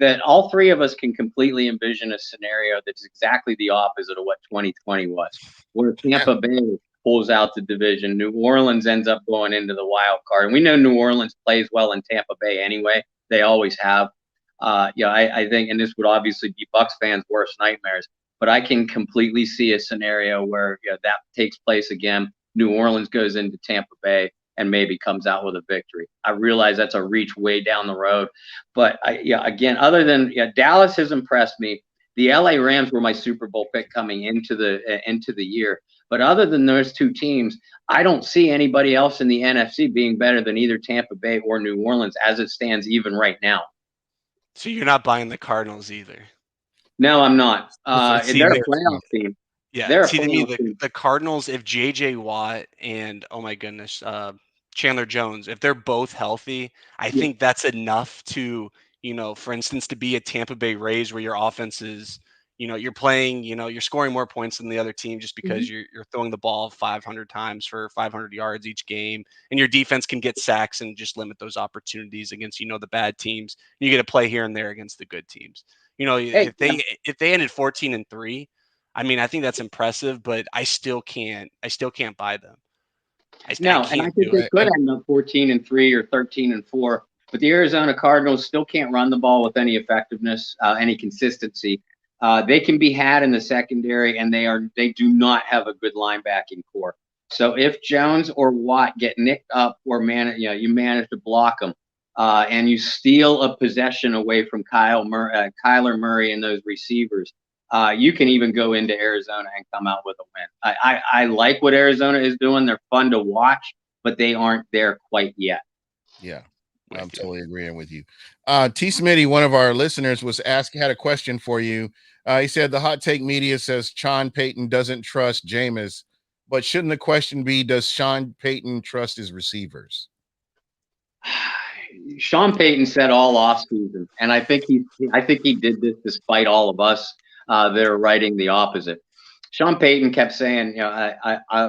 that all three of us can completely envision a scenario that's exactly the opposite of what 2020 was, where Tampa Bay pulls out the division, New Orleans ends up going into the wild card. And we know New Orleans plays well in Tampa Bay anyway. They always have. I think, and this would obviously be Bucs fans' worst nightmares, but I can completely see a scenario where that takes place again. New Orleans goes into Tampa Bay and maybe comes out with a victory. I realize that's a reach way down the road, but again, other than Dallas has impressed me. The LA Rams were my Super Bowl pick coming into the year, but other than those two teams, I don't see anybody else in the NFC being better than either Tampa Bay or New Orleans as it stands even right now. So you're not buying the Cardinals either? No, I'm not. They're a playoff team. Yeah, see, to me, the Cardinals, if J.J. Watt and, oh my goodness, Chandler Jones, if they're both healthy, I think that's enough to, for instance, to be a Tampa Bay Rays where your offense is, you're playing, you're scoring more points than the other team just because you're throwing the ball 500 times for 500 yards each game, and your defense can get sacks and just limit those opportunities against, the bad teams. You get to play here and there against the good teams. If they ended 14-3, I mean, I think that's impressive, but I still can't buy them. I think they could end up 14-3 or 13-4, but the Arizona Cardinals still can't run the ball with any effectiveness, any consistency. They can be had in the secondary, and they do not have a good linebacking core. So if Jones or Watt get nicked up or you manage to block them, and you steal a possession away from Kyler Murray and those receivers, you can even go into Arizona and come out with a win. I like what Arizona is doing. They're fun to watch, but they aren't there quite yet. Yeah, I'm totally agreeing with you. T. Smitty, one of our listeners, had a question for you. He said the hot take media says Sean Payton doesn't trust Jameis, but shouldn't the question be, does Sean Payton trust his receivers? Sean Payton said all offseason, and I think he did this despite all of us that are writing the opposite. Sean Payton kept saying,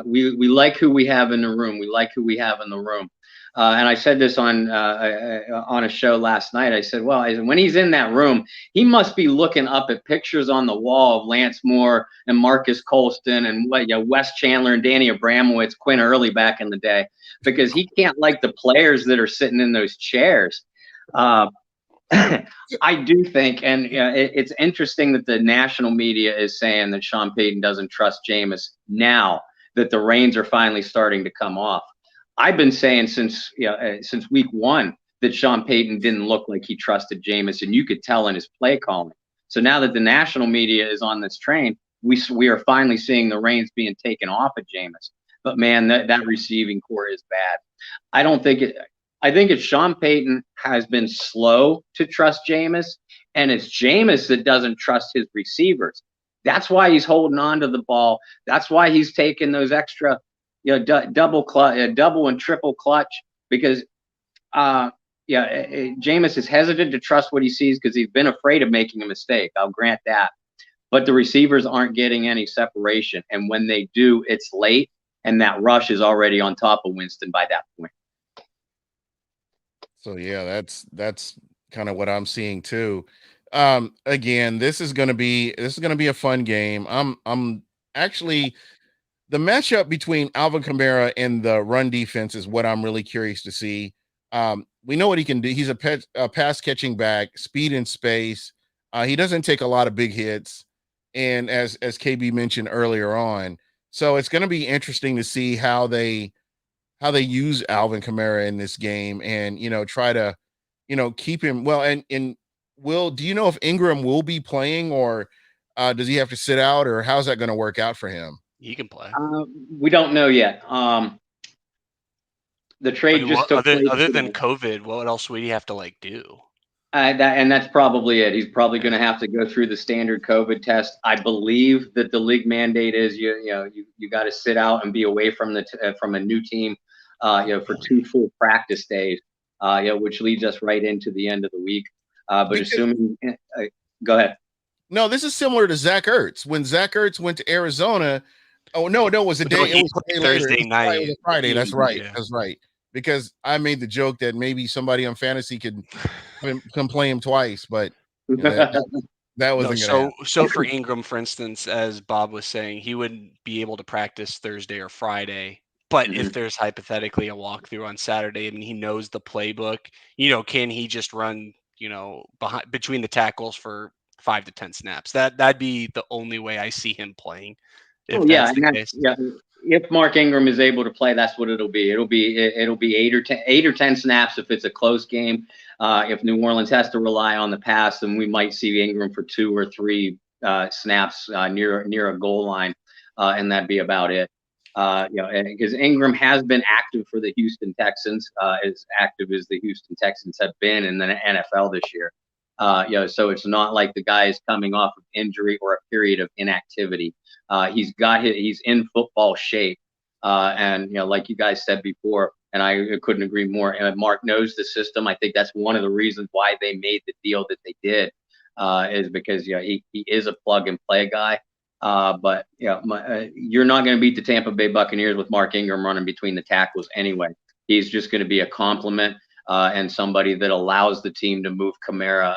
we like who we have in the room. We like who we have in the room. And I said this on a show last night. I said, well, when he's in that room, he must be looking up at pictures on the wall of Lance Moore and Marcus Colston and Wes Chandler and Danny Abramowitz, Quinn Early back in the day, because he can't like the players that are sitting in those chairs. I do think, and it's interesting that the national media is saying that Sean Payton doesn't trust Jameis now that the reins are finally starting to come off. I've been saying since week one that Sean Payton didn't look like he trusted Jameis, and you could tell in his play calling. So now that the national media is on this train, we are finally seeing the reins being taken off of Jameis. But man, that receiving core is bad. I think it's Sean Payton has been slow to trust Jameis, and it's Jameis that doesn't trust his receivers. That's why he's holding on to the ball. That's why he's taking those extra, double and triple clutch, because Jameis is hesitant to trust what he sees because he's been afraid of making a mistake. I'll grant that. But the receivers aren't getting any separation, and when they do, it's late, and that rush is already on top of Winston by that point. So yeah, that's kind of what I'm seeing too. Again, this is going to be a fun game. I'm actually the matchup between Alvin Kamara and the run defense is what I'm really curious to see. We know what he can do. He's a pass catching back, speed in space. He doesn't take a lot of big hits, and as KB mentioned earlier on, so it's going to be interesting to see how they use Alvin Kamara in this game, and try to keep him well. And do you know if Ingram will be playing, or does he have to sit out, or how's that going to work out for him? He can play. We don't know yet. The trade just took place. Other than COVID, what else would he have to do? That's probably it. He's probably going to have to go through the standard COVID test. I believe that the league mandate is you got to sit out and be away from from a new team, for 2 full practice days, which leads us right into the end of the week. But assuming, go ahead. No, this is similar to Zach Ertz. When Zach Ertz went to Arizona, it was a day. It was a day later. Thursday night. It was Friday. That's right. Yeah. That's right. Because I made the joke that maybe somebody on fantasy can play him twice, but that wasn't going to. So for Ingram, for instance, as Bob was saying, he wouldn't be able to practice Thursday or Friday. But if there's hypothetically a walkthrough on Saturday, I mean, he knows the playbook. Can he just run, between the tackles for 5 to 10 snaps? That'd be the only way I see him playing. If Mark Ingram is able to play, that's what it'll be. It'll be 8 or 10 snaps if it's a close game. If New Orleans has to rely on the pass, then we might see Ingram for 2 or 3 snaps near a goal line, and that'd be about it. Because Ingram has been active for the Houston Texans, as active as the Houston Texans have been in the NFL this year. So it's not like the guy is coming off of injury or a period of inactivity. He's in football shape. And like you guys said before, and I couldn't agree more. Mark knows the system. I think that's one of the reasons why they made the deal that they did, is because he is a plug and play guy. But you're not going to beat the Tampa Bay Buccaneers with Mark Ingram running between the tackles anyway. He's just going to be a complement. And somebody that allows the team to move Kamara,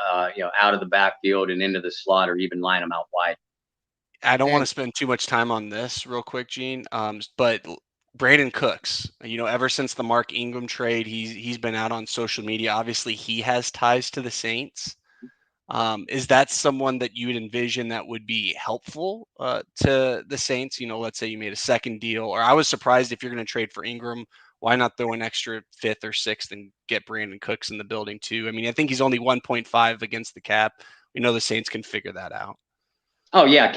out of the backfield and into the slot, or even line him out wide. I don't want to spend too much time on this real quick, Gene. But Brandon Cooks, ever since the Mark Ingram trade, he's been out on social media. Obviously, he has ties to the Saints. Is that someone that you would envision that would be helpful to the Saints? Let's say you made a second deal, or I was surprised if you're going to trade for Ingram. Why not throw an extra 5th or 6th and get Brandon Cooks in the building too? I mean, I think he's only 1.5 against the cap. We know the Saints can figure that out. Oh yeah,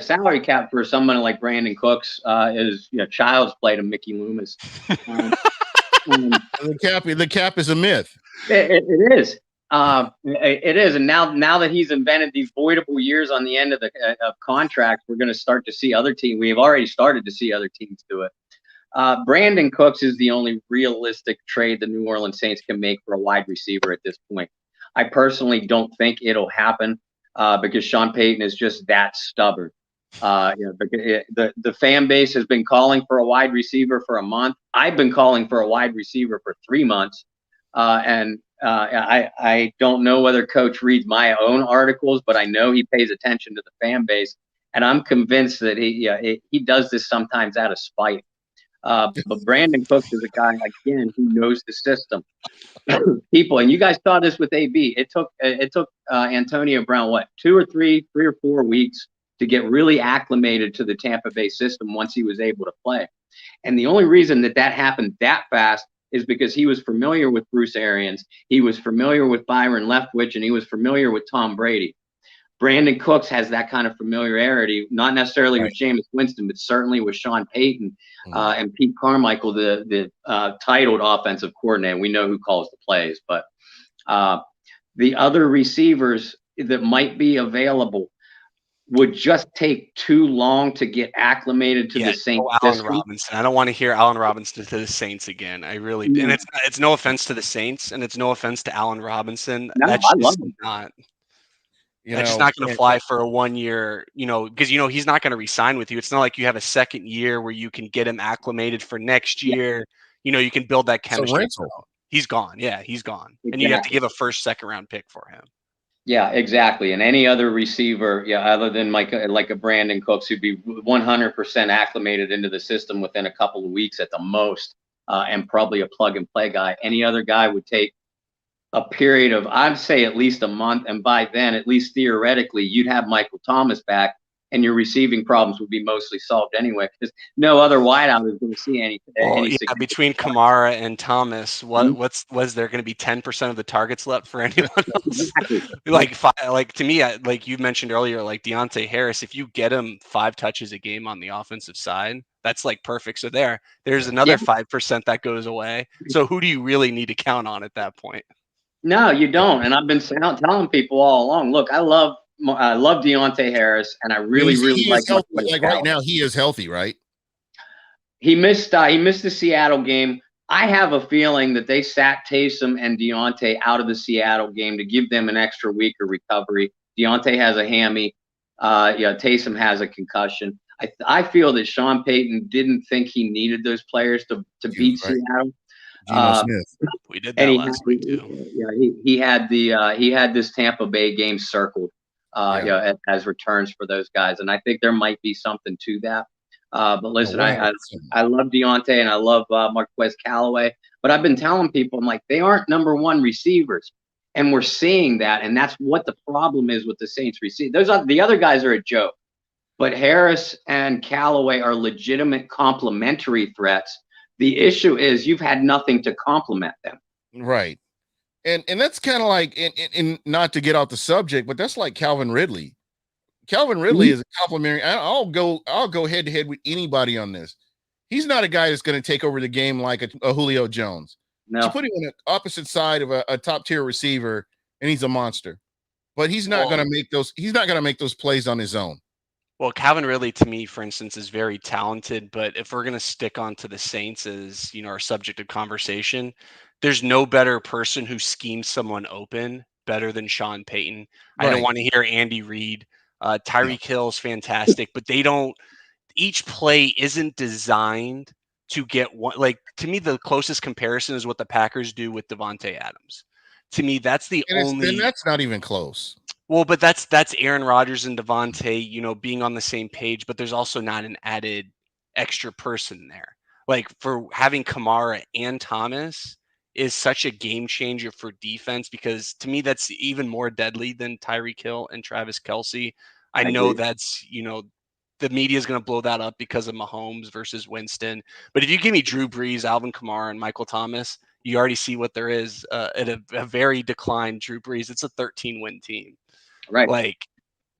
salary cap for someone like Brandon Cooks is child's play to Mickey Loomis. The cap is a myth. It is. It is, and now that he's invented these voidable years on the end of contracts, we're going to start to see other teams. We've already started to see other teams do it. Brandon Cooks is the only realistic trade the New Orleans Saints can make for a wide receiver at this point. I personally don't think it'll happen because Sean Payton is just that stubborn. The fan base has been calling for a wide receiver for a month. I've been calling for a wide receiver for 3 months, and I don't know whether Coach reads my own articles, but I know he pays attention to the fan base, and I'm convinced that he does this sometimes out of spite. But Brandon Cooks is a guy, again, who knows the system. People, and you guys saw this with AB. It took Antonio Brown 2 or 3 or 4 weeks to get really acclimated to the Tampa Bay system once he was able to play. And the only reason that happened that fast is because he was familiar with Bruce Arians, he was familiar with Byron Leftwich, and he was familiar with Tom Brady. Brandon Cooks has that kind of familiarity, not necessarily with Jameis Winston, but certainly with Sean Payton and Pete Carmichael, the titled offensive coordinator. We know who calls the plays, but the other receivers that might be available would just take too long to get acclimated to the Saints. Allen Robinson. I don't want to hear Allen Robinson to the Saints again. I really, and it's no offense to the Saints, and it's no offense to Allen Robinson. No, That's I love him. That's just not going to fly for a 1 year, because he's not going to re-sign with you. It's not like you have a second year where you can get him acclimated for next year. You can build that chemistry. He's gone. Yeah, he's gone. Exactly. And you have to give a first, second round pick for him. Yeah, exactly. And any other receiver, other than like a Brandon Cooks, who'd be 100% acclimated into the system within a couple of weeks at the most, and probably a plug and play guy. Any other guy would take a period of, I'd say, at least a month. And by then, at least theoretically, you'd have Michael Thomas back, and your receiving problems would be mostly solved anyway, because no other wideout is going to see any. Between Kamara and Thomas, was there going to be 10% of the targets left for anyone else? Like to me, like you mentioned earlier, like Deontay Harris, if you get him 5 touches a game on the offensive side, that's like perfect. So there's another 5% that goes away. So who do you really need to count on at that point? No, you don't. And I've been telling people all along, look, I love Deontay Harris, and I really like healthy. Like right now, he is healthy, right? He missed the Seattle game. I have a feeling that they sat Taysom and Deontay out of the Seattle game to give them an extra week of recovery. Deontay has a hammy. Taysom has a concussion. I feel that Sean Payton didn't think he needed those players to beat Seattle. We did that last week too. He had this Tampa Bay game circled, as returns for those guys, and I think there might be something to that. But listen, I love Deontay and I love Marquez Callaway, but I've been telling people, I'm like, they aren't number 1 receivers, and we're seeing that, and that's what the problem is with the Saints receiver. The other guys are a joke, but Harris and Callaway are legitimate complementary threats. The issue is you've had nothing to complement them. Right. And that's kind of like, and not to get off the subject, but that's like Calvin Ridley. Calvin Ridley is a complimentary. I'll go head to head with anybody on this. He's not a guy that's going to take over the game like a Julio Jones. No. You put him on the opposite side of a top tier receiver, and he's a monster. But he's not going to make those. He's not going to make those plays on his own. Well, Calvin Ridley, to me, for instance, is very talented. But if we're going to stick on to the Saints as, our subject of conversation, there's no better person who schemes someone open better than Sean Payton. Right. I don't want to hear Andy Reid. Tyreek Hill's fantastic, but each play isn't designed to get one. Like, to me, the closest comparison is what the Packers do with Devontae Adams. To me, that's and that's not even close. Well, but that's Aaron Rodgers and Devontae, being on the same page, but there's also not an added extra person there. Like, for having Kamara and Thomas is such a game changer for defense, because to me, that's even more deadly than Tyreek Hill and Travis Kelce. I know that's, the media is going to blow that up because of Mahomes versus Winston. But if you give me Drew Brees, Alvin Kamara, and Michael Thomas, you already see what there is at a very declined Drew Brees. It's a 13-win team. Right. Like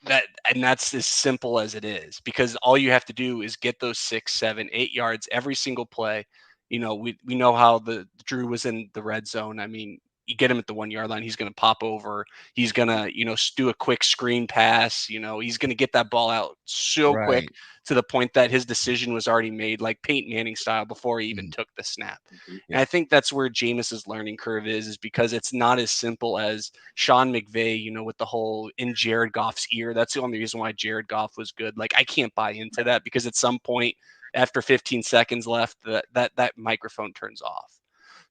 that, and that's as simple as it is, because all you have to do is get those 6, 7, 8 yards every single play. We know how the Drew was in the red zone. I mean, you get him at the 1 yard line, he's going to pop over. He's going to, do a quick screen pass. He's going to get that ball out so quick to the point that his decision was already made, like Peyton Manning style, before he even took the snap. And I think that's where Jameis's learning curve is because it's not as simple as Sean McVay, with the whole in Jared Goff's ear. That's the only reason why Jared Goff was good. Like, I can't buy into that, because at some point after 15 seconds left, that microphone turns off.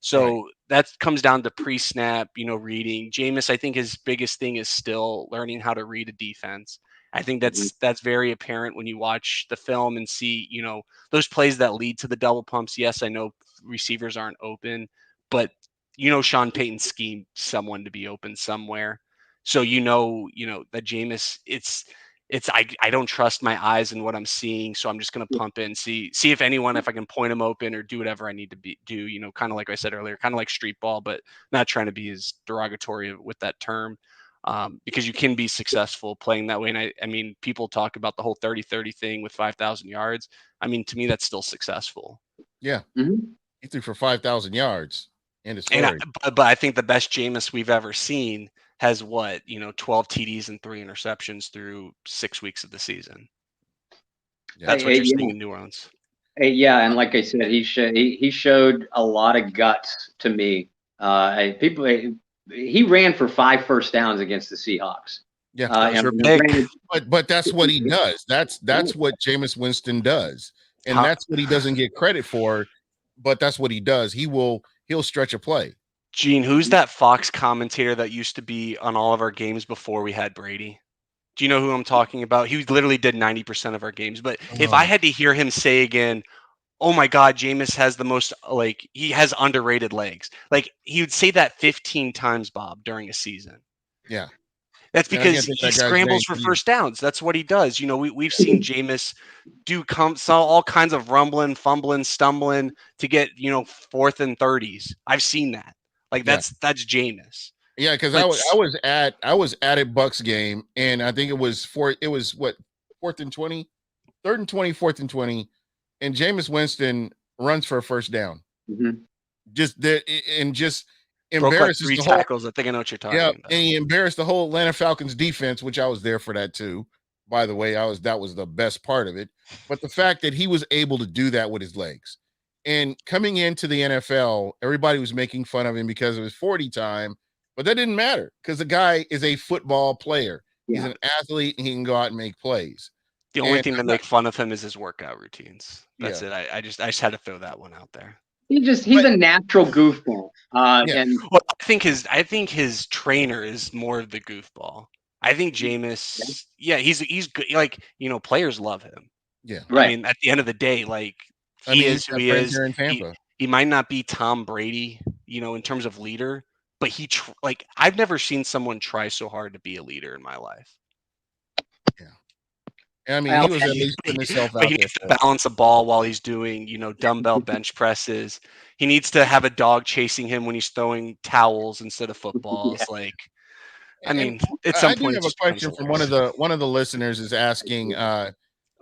So that comes down to pre-snap, reading. Jameis, I think his biggest thing is still learning how to read a defense. I think that's very apparent when you watch the film and see, those plays that lead to the double pumps. Yes, I know receivers aren't open, but Sean Payton schemed someone to be open somewhere. So that Jameis, I don't trust my eyes and what I'm seeing, so I'm just going to pump in, see if I can point them open or do whatever I need to do, kind of like I said earlier, kind of like street ball, but not trying to be as derogatory with that term, because you can be successful playing that way. And I mean, people talk about the whole 30-30 thing with 5,000 yards. I mean, to me, that's still successful. Yeah. He threw for 5,000 yards. But I think the best Jameis we've ever seen has 12 TDs and 3 interceptions through 6 weeks of the season. That's what you're seeing in New Orleans. And like I said, he showed a lot of guts to me. He ran for 5 first downs against the Seahawks. Yeah, those are big. But that's what he does. That's what Jameis Winston does, and that's what he doesn't get credit for. But that's what he does. He'll stretch a play. Gene, who's that Fox commentator that used to be on all of our games before we had Brady? Do you know who I'm talking about? He literally did 90% of our games. But if I had to hear him say again, oh my God, Jameis has the most, he has underrated legs. Like, he would say that 15 times, Bob, during a season. Yeah. That's And I because can't think of he that guy's scrambles name. for first downs. That's what he does. We've seen Jameis do all kinds of rumbling, fumbling, stumbling to get, 4th and 30s. I've seen that. Like, that's Jameis. Yeah, because But I was at a Bucs game, and I think it was 4th and 20, 3rd and 20, 4th and 20, and Jameis Winston runs for a first down. Mm-hmm. Just broke like embarrasses 3 the whole, tackles. I think I know what you're talking yeah, about. and he embarrassed the whole Atlanta Falcons defense, which I was there for that too. By the way, that was the best part of it. But the fact that he was able to do that with his legs, and coming into the NFL, everybody was making fun of him because of his 40 time, but that didn't matter because the guy is a football player. He's an athlete, and he can go out and make plays. The only thing to make fun of him is his workout routines. That's it. I just had to throw that one out there. He's a natural goofball. And well, I think his trainer is more of the goofball. I think Jameis, he's good. Like, players love him. Yeah. Right. I mean, at the end of the day, like, he is who he is. Here in Tampa. He might not be Tom Brady, in terms of leader, but I've never seen someone try so hard to be a leader in my life. Yeah. I mean, he was at least putting himself out there. He needs to balance a ball while he's doing, dumbbell bench presses. He needs to have a dog chasing him when he's throwing towels instead of footballs. Like, I mean, at some point, I do have a question from one of the listeners is asking,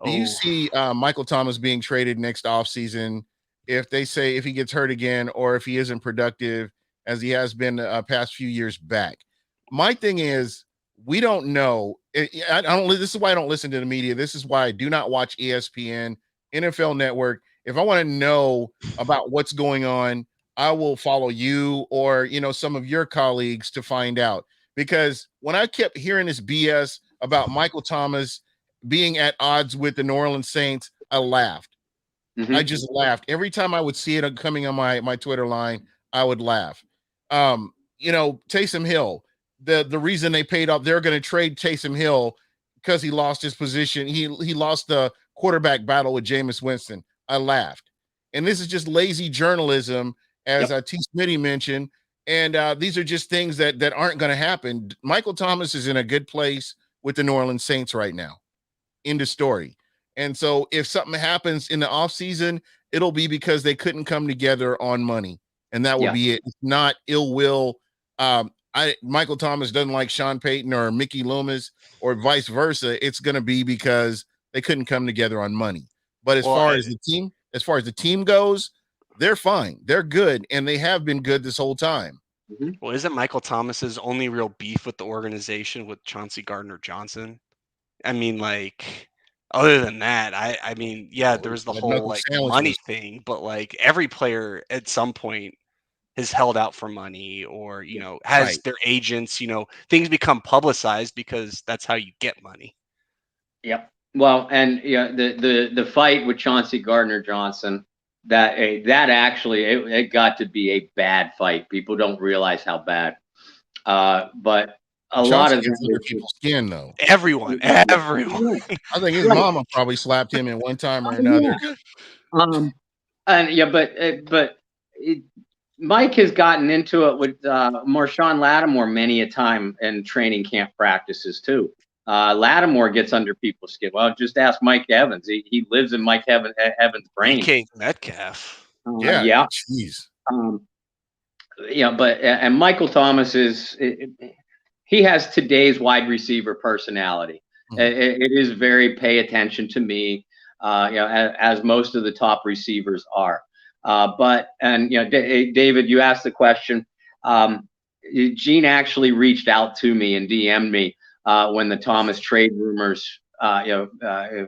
do you see Michael Thomas being traded next offseason if he gets hurt again, or if he isn't productive as he has been past few years back? My thing is, we don't know. This is why I don't listen to the media. This is why I do not watch ESPN, NFL Network. If I want to know about what's going on, I will follow you or, some of your colleagues to find out. Because when I kept hearing this BS about Michael Thomas being at odds with the New Orleans Saints, I laughed. Mm-hmm. I just laughed. Every time I would see it coming on my Twitter line, I would laugh. Taysom Hill, the reason they paid off, they're going to trade Taysom Hill because he lost his position. He lost the quarterback battle with Jameis Winston. I laughed. And this is just lazy journalism, as T. Smitty mentioned. And these are just things that aren't going to happen. Michael Thomas is in a good place with the New Orleans Saints right now. End of story. And so if something happens in the offseason, it'll be because they couldn't come together on money. And that will be it. It's not ill will. Michael Thomas doesn't like Sean Payton or Mickey Loomis or vice versa. It's going to be because they couldn't come together on money. But as far as the team goes, they're fine. They're good, and they have been good this whole time. Mm-hmm. Well, isn't Michael Thomas's only real beef with the organization with Chauncey Gardner-Johnson? I mean, like, other than that, I mean, there was the whole money thing, but like every player at some point has held out for money or, has their agents, things become publicized because that's how you get money. Yep. Well, and the fight with Chauncey Gardner-Johnson, that actually it got to be a bad fight. People don't realize how bad. But a lot of under people's skin, though. Everyone. I think his mama probably slapped him at one time or another. But Mike has gotten into it with Marshawn Lattimore many a time in training camp practices too. Lattimore gets under people's skin. Well, just ask Mike Evans. He lives in Mike Evans' brain. Metcalf. Jeez. And Michael Thomas he has today's wide receiver personality. Mm-hmm. It is very pay attention to me, as most of the top receivers are. David, you asked the question. Gene actually reached out to me and DM'd me when the Thomas trade rumors,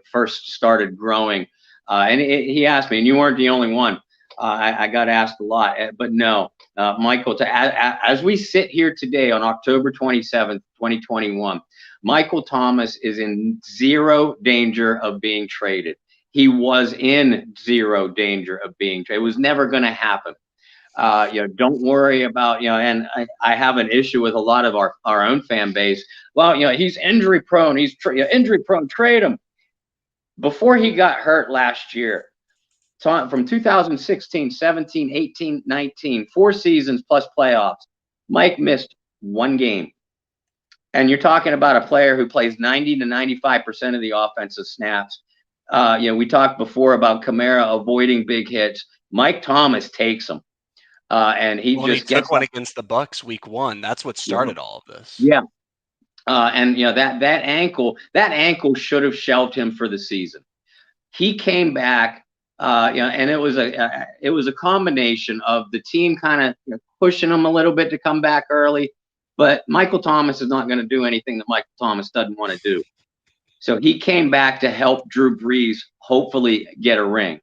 first started growing. And he asked me, and you weren't the only one. I got asked a lot, but no, Michael, as we sit here today on October 27th, 2021, Michael Thomas is in zero danger of being traded. He was in zero danger of being traded. It was never going to happen. Don't worry about, and I have an issue with a lot of our own fan base. Well, he's injury prone. He's injury prone. Trade him. Before he got hurt last year, from 2016, 17, 18, 19, 4 seasons plus playoffs, Mike missed 1 game. And you're talking about a player who plays 90 to 95% of the offensive snaps. We talked before about Kamara avoiding big hits. Mike Thomas takes them. And he took one against the Bucs week 1. That's what started all of this. Yeah. And that ankle should have shelved him for the season. He came back, and it was a combination of the team kind of pushing him a little bit to come back early, but Michael Thomas is not going to do anything that Michael Thomas doesn't want to do. So he came back to help Drew Brees hopefully get a ring.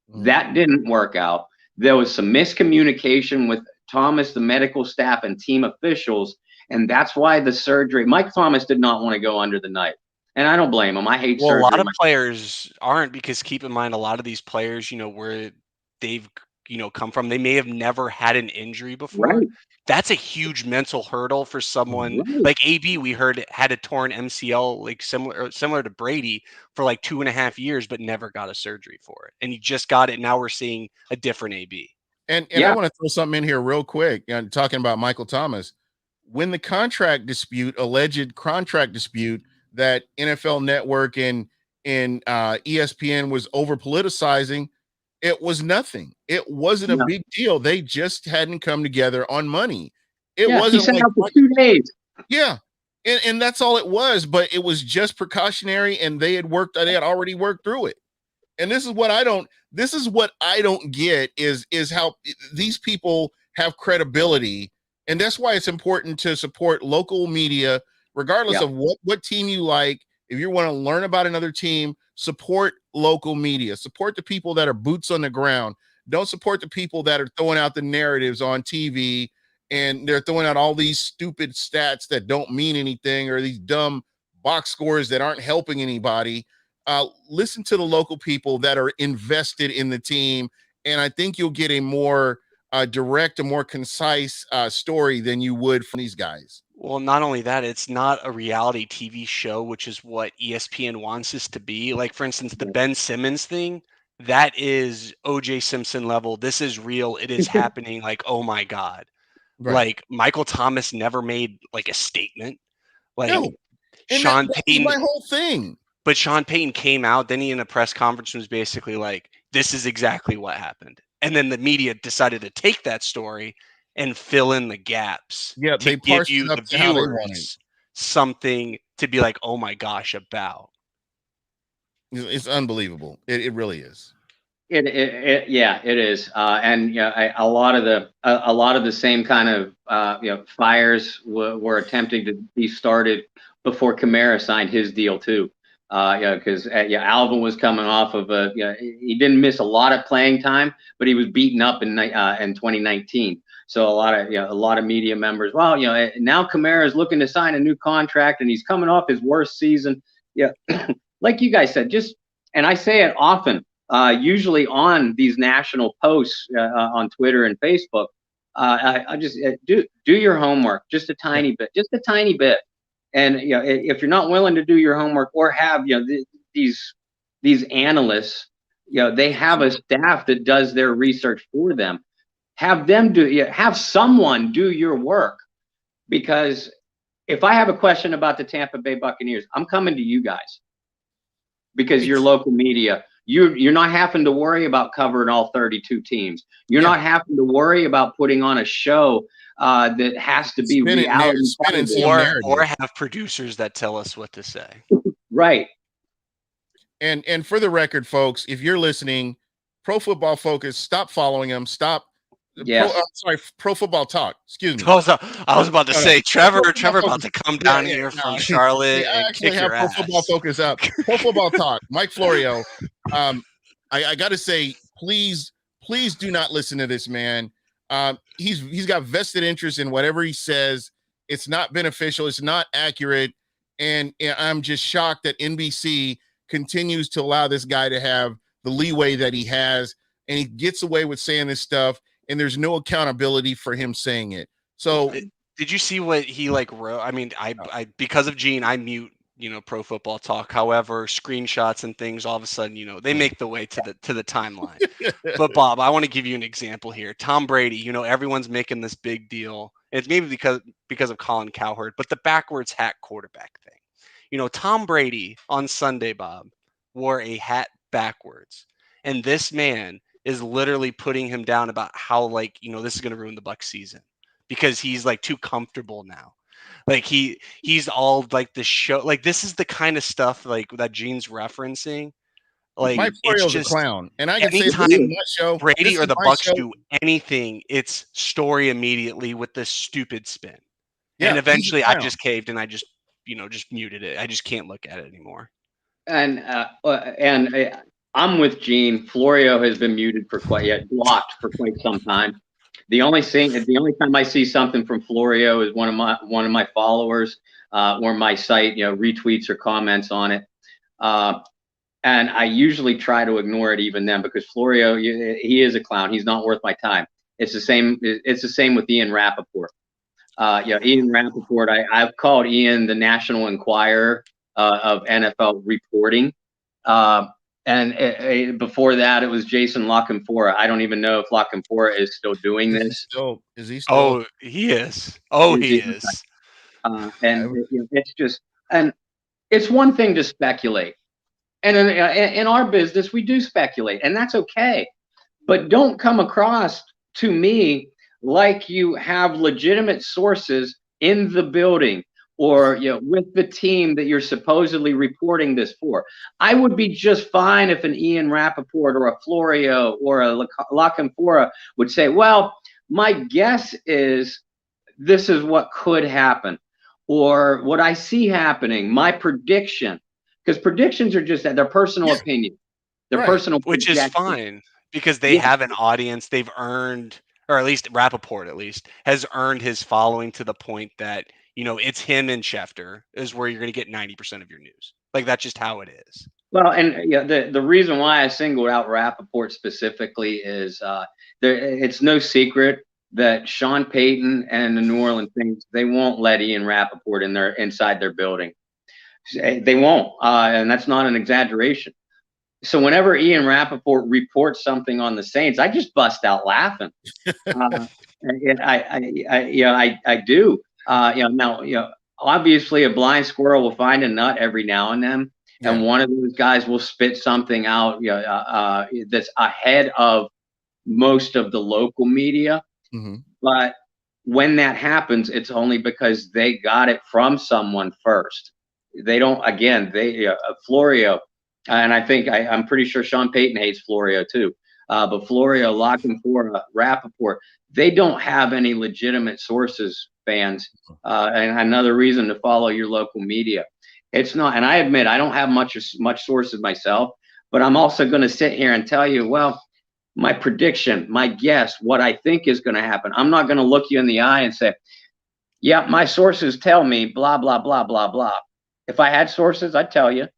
That didn't work out. There was some miscommunication with Thomas, the medical staff, and team officials, and that's why the surgery. Mike Thomas did not want to go under the knife, and I don't blame him. I hate surgery. A lot of players aren't, because keep in mind, a lot of these players, where they've come from, they may have never had an injury before. Right. That's a huge mental hurdle for someone like AB. We heard had a torn MCL, like similar to Brady, for like 2.5 years, but never got a surgery for it, and he just got it. Now we're seeing a different AB. And I want to throw something in here real quick. Talking about Michael Thomas, when the alleged contract dispute that NFL Network and ESPN was over politicizing, it was nothing. It wasn't a big deal. They just hadn't come together on money. It wasn't he sent like out for 2 days. Yeah. And that's all it was, but it was just precautionary, and they had already worked through it. And this is what I don't get is how these people have credibility. And that's why it's important to support local media, regardless of what team you like. If you want to learn about another team, support local media, support the people that are boots on the ground. Don't support the people that are throwing out the narratives on TV, and they're throwing out all these stupid stats that don't mean anything, or these dumb box scores that aren't helping anybody. Listen to the local people that are invested in the team, and I think you'll get a more direct, a more concise story than you would from these guys. Well, not only that, it's not a reality TV show, which is what ESPN wants us to be. Like, for instance, the Ben Simmons thing, that is O.J. Simpson level. This is real. It is happening. Like, oh my God. Right. Like, Michael Thomas never made like a statement. Like, no. Sean Payton. My whole thing. But Sean Payton came out, then he in a press conference was basically like, this is exactly what happened. And then the media decided to take that story and fill in the gaps. Yeah, to give you the viewers something to be like, oh my gosh, about. It's unbelievable. It really is. It is. And a lot of the same kind of fires were attempting to be started before Kamara signed his deal too. Because Alvin was coming off of he didn't miss a lot of playing time, but he was beaten up in 2019. So a lot of media members, well, now Kamara is looking to sign a new contract, and he's coming off his worst season. Yeah, like you guys said, and I say it often, usually on these national posts on Twitter and Facebook. I just do your homework, just a tiny bit. And if you're not willing to do your homework, or have these analysts, they have a staff that does their research for them. Have someone do your work, because if I have a question about the Tampa Bay Buccaneers, I'm coming to you guys, because your local media. You're not having to worry about covering all 32 teams. You're not having to worry about putting on a show that has to be reality, or have producers that tell us what to say. Right. And for the record, folks, if you're listening, Pro Football Focus, stop following them. Stop. Yes. Pro Football Talk. Excuse me. I was about to say, Trevor about to come down here from Charlotte and kick your ass. Pro Football Focus up. Pro Football Talk. Mike Florio. I got to say, please do not listen to this man. He's got vested interest in whatever he says. It's not beneficial. It's not accurate. And I'm just shocked that NBC continues to allow this guy to have the leeway that he has, and he gets away with saying this stuff. and there's no accountability for him saying it. So did you see what he wrote? I mean, I because of Gene, I mute Pro Football Talk. However, screenshots and things all of a sudden, they make the way to the timeline. But Bob, I want to give you an example here. Tom Brady, everyone's making this big deal. It's maybe because of Colin Cowherd, but the backwards hat quarterback thing. Tom Brady on Sunday, Bob, wore a hat backwards, and this man is literally putting him down about how this is going to ruin the Bucs season because he's too comfortable now. He's all the show. This is the kind of stuff that Gene's referencing. Mike Florio's just a clown, and I can say anytime in my show, Brady or the Bucs do anything, it's story immediately with this stupid spin. Yeah, and eventually I just caved and I just muted it. I just can't look at it anymore. And I'm with Gene. Florio has been muted blocked for quite some time. The only time I see something from Florio is one of my followers or my site, retweets or comments on it. And I usually try to ignore it even then because Florio, he is a clown. He's not worth my time. It's the same with Ian Rappaport. Ian Rappaport, I've called Ian the National Enquirer of NFL reporting. And before that, it was Jason Lockenfora. I don't even know if Lockenfora is still doing this. Is he still? Oh, he is. Oh, he is. It's just, and it's one thing to speculate. And in our business, we do speculate, and that's okay. But don't come across to me like you have legitimate sources in the building or with the team that you're supposedly reporting this for. I would be just fine if an Ian Rappaport or a Florio or a Lockenfora would say, well, my guess is this is what could happen or what I see happening, my prediction. Because predictions are just that, they're personal opinion. They're personal which is fine because they have an audience. They've earned, or at least Rappaport has earned his following to the point that, it's him and Schefter is where you're going to get 90% of your news. That's just how it is. Well, and the reason why I singled out Rappaport specifically is it's no secret that Sean Payton and the New Orleans Saints, they won't let Ian Rappaport inside their building. They won't, and that's not an exaggeration. So whenever Ian Rappaport reports something on the Saints, I just bust out laughing. I do. Now, obviously, a blind squirrel will find a nut every now and then, and one of those guys will spit something out that's ahead of most of the local media. Mm-hmm. But when that happens, it's only because they got it from someone first. They don't, again, Florio, and I'm pretty sure Sean Payton hates Florio too. But Florio, Lockenfora, Rappaport, they don't have any legitimate sources, fans. And another reason to follow your local media. It's not, and I admit I don't have much sources myself, but I'm also going to sit here and tell you, well, my prediction, my guess, what I think is going to happen. I'm not going to look you in the eye and say, yeah, my sources tell me blah, blah, blah, blah, blah. If I had sources, I'd tell you.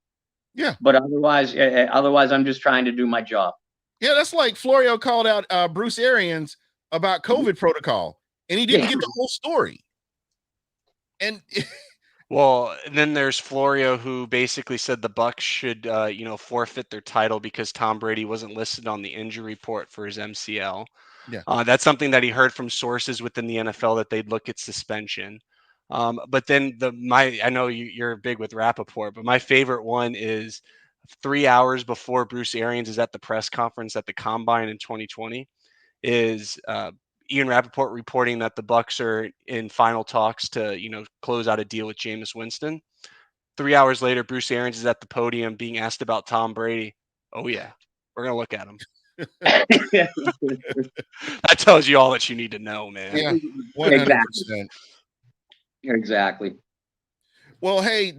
Yeah. But otherwise, I'm just trying to do my job. Yeah, that's like Florio called out Bruce Arians about COVID protocol, and he didn't get the whole story. And well, then there's Florio, who basically said the Bucs should, forfeit their title because Tom Brady wasn't listed on the injury report for his MCL. Yeah, that's something that he heard from sources within the NFL that they'd look at suspension. But then I know you're big with Rappaport, but my favorite one is 3 hours before Bruce Arians is at the press conference at the Combine in 2020 is Ian Rappaport reporting that the Bucs are in final talks to, close out a deal with Jameis Winston. 3 hours later, Bruce Arians is at the podium being asked about Tom Brady. Oh yeah, we're going to look at him. That tells you all that you need to know, man. Yeah, 100%. Exactly. Well, hey,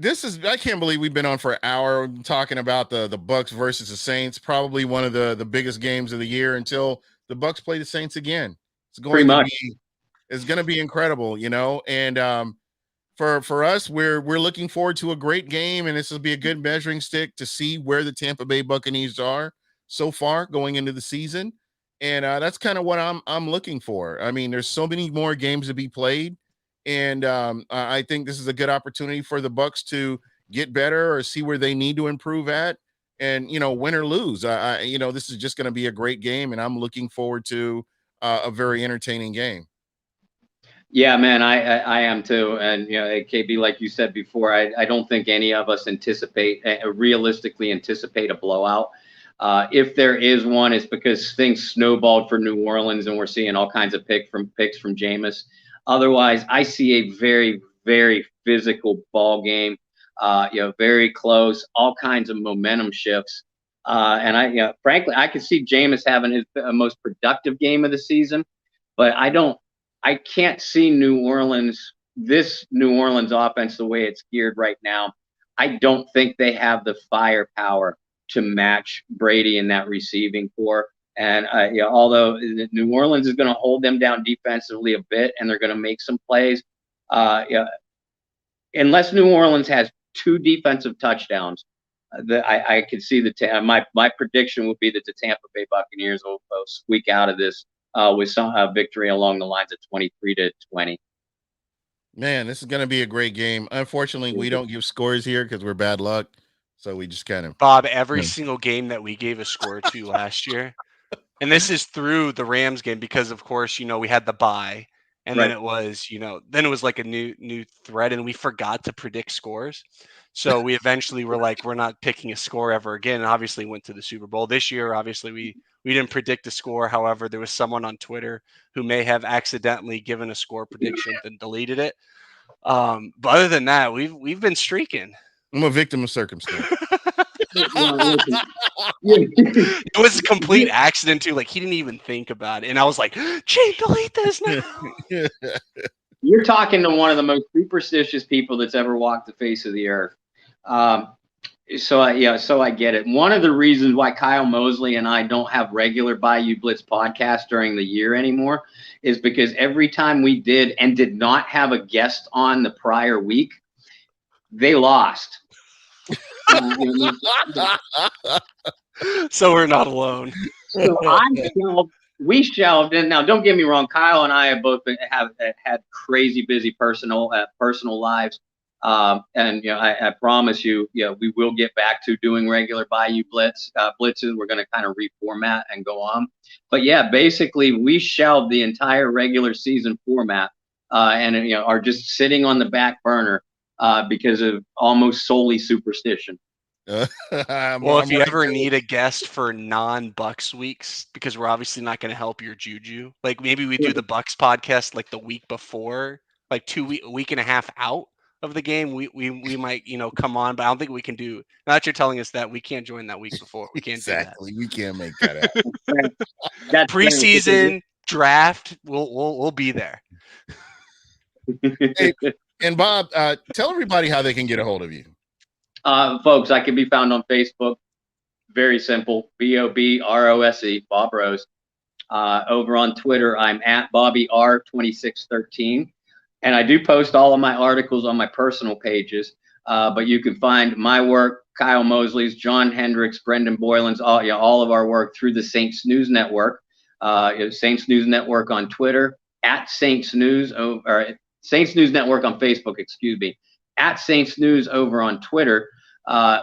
I can't believe we've been on for an hour talking about the Bucs versus the Saints, probably one of the biggest games of the year until the Bucs play the Saints again. It's going to be incredible, and for us, we're looking forward to a great game, and this will be a good measuring stick to see where the Tampa Bay Buccaneers are so far going into the season. And that's kind of what I'm looking for. I mean, there's so many more games to be played, and I think this is a good opportunity for the Bucs to get better or see where they need to improve at, and win or lose. This is just going to be a great game, and I'm looking forward to a very entertaining game. Yeah, man, I am too. And KB, like you said before, I don't think any of us realistically anticipate a blowout. If there is one, it's because things snowballed for New Orleans, and we're seeing all kinds of picks from Jameis. Otherwise, I see a very, very physical ball game. Very close, all kinds of momentum shifts. And frankly, I could see Jameis having his most productive game of the season, but I can't see this New Orleans offense the way it's geared right now. I don't think they have the firepower to match Brady in that receiving core. And although New Orleans is going to hold them down defensively a bit, and they're going to make some plays, unless New Orleans has 2 defensive touchdowns, I could see my prediction would be that the Tampa Bay Buccaneers will squeak out of this with some victory along the lines of 23-20. Man, this is going to be a great game. Unfortunately, we don't give scores here because we're bad luck. So we just kind of Bob, every single game that we gave a score to last year, and this is through the Rams game because, of course, we had the bye, and Right. then it was like a new thread, and we forgot to predict scores. So we eventually were like, we're not picking a score ever again, and obviously went to the Super Bowl. This year, obviously, we didn't predict a score. However, there was someone on Twitter who may have accidentally given a score prediction and deleted it. But other than that, we've been streaking. I'm a victim of circumstance. It was a complete accident too. Like, he didn't even think about it, and I was like, "Jay, delete this now." You're talking to one of the most superstitious people that's ever walked the face of the earth. So I get it. One of the reasons why Kyle Mosley and I don't have regular Bayou Blitz podcasts during the year anymore is because every time we did and did not have a guest on the prior week, they lost. So we're not alone. So we shelved, and now don't get me wrong, Kyle and I have both have had crazy busy personal lives. And I promise you, we will get back to doing regular Bayou blitzes. We're going to kind of reformat and go on. But yeah, basically we shelved the entire regular season format, and are just sitting on the back burner because of almost solely superstition. Well, if you ever need a guest for non-Bucs weeks, because we're obviously not going to help your juju, like maybe we do the Bucs podcast like the week before, like a week and a half out of the game, we might come on, but I don't think we can do. Now that you're telling us that, we can't join that week before. We can't exactly. do that. We can't make that happen. That's preseason draft. We'll be there. Hey, and Bob, tell everybody how they can get a hold of you. Folks, I can be found on Facebook. Very simple. BOBROSE, Bob Rose. Over on Twitter, I'm at BobbyR2613. And I do post all of my articles on my personal pages. But you can find my work, Kyle Mosley's, John Hendricks, Brendan Boylan's, all of our work through the Saints News Network. Saints News Network on Twitter, at Saints News, or Saints News Network on Facebook, at Saints News over on Twitter,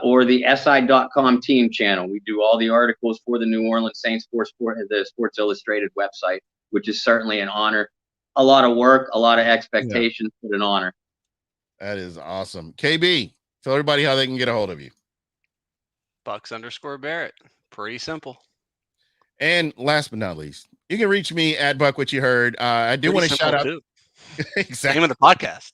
or the SI.com team channel. We do all the articles for the New Orleans Saints the Sports Illustrated website, which is certainly an honor. A lot of work, a lot of expectations, but an honor. That is awesome. KB, tell everybody how they can get a hold of you. Bucs_Barrett. Pretty simple. And last but not least, you can reach me at Buc What You Heard. I do want to shout out. Exactly. Name of the podcast.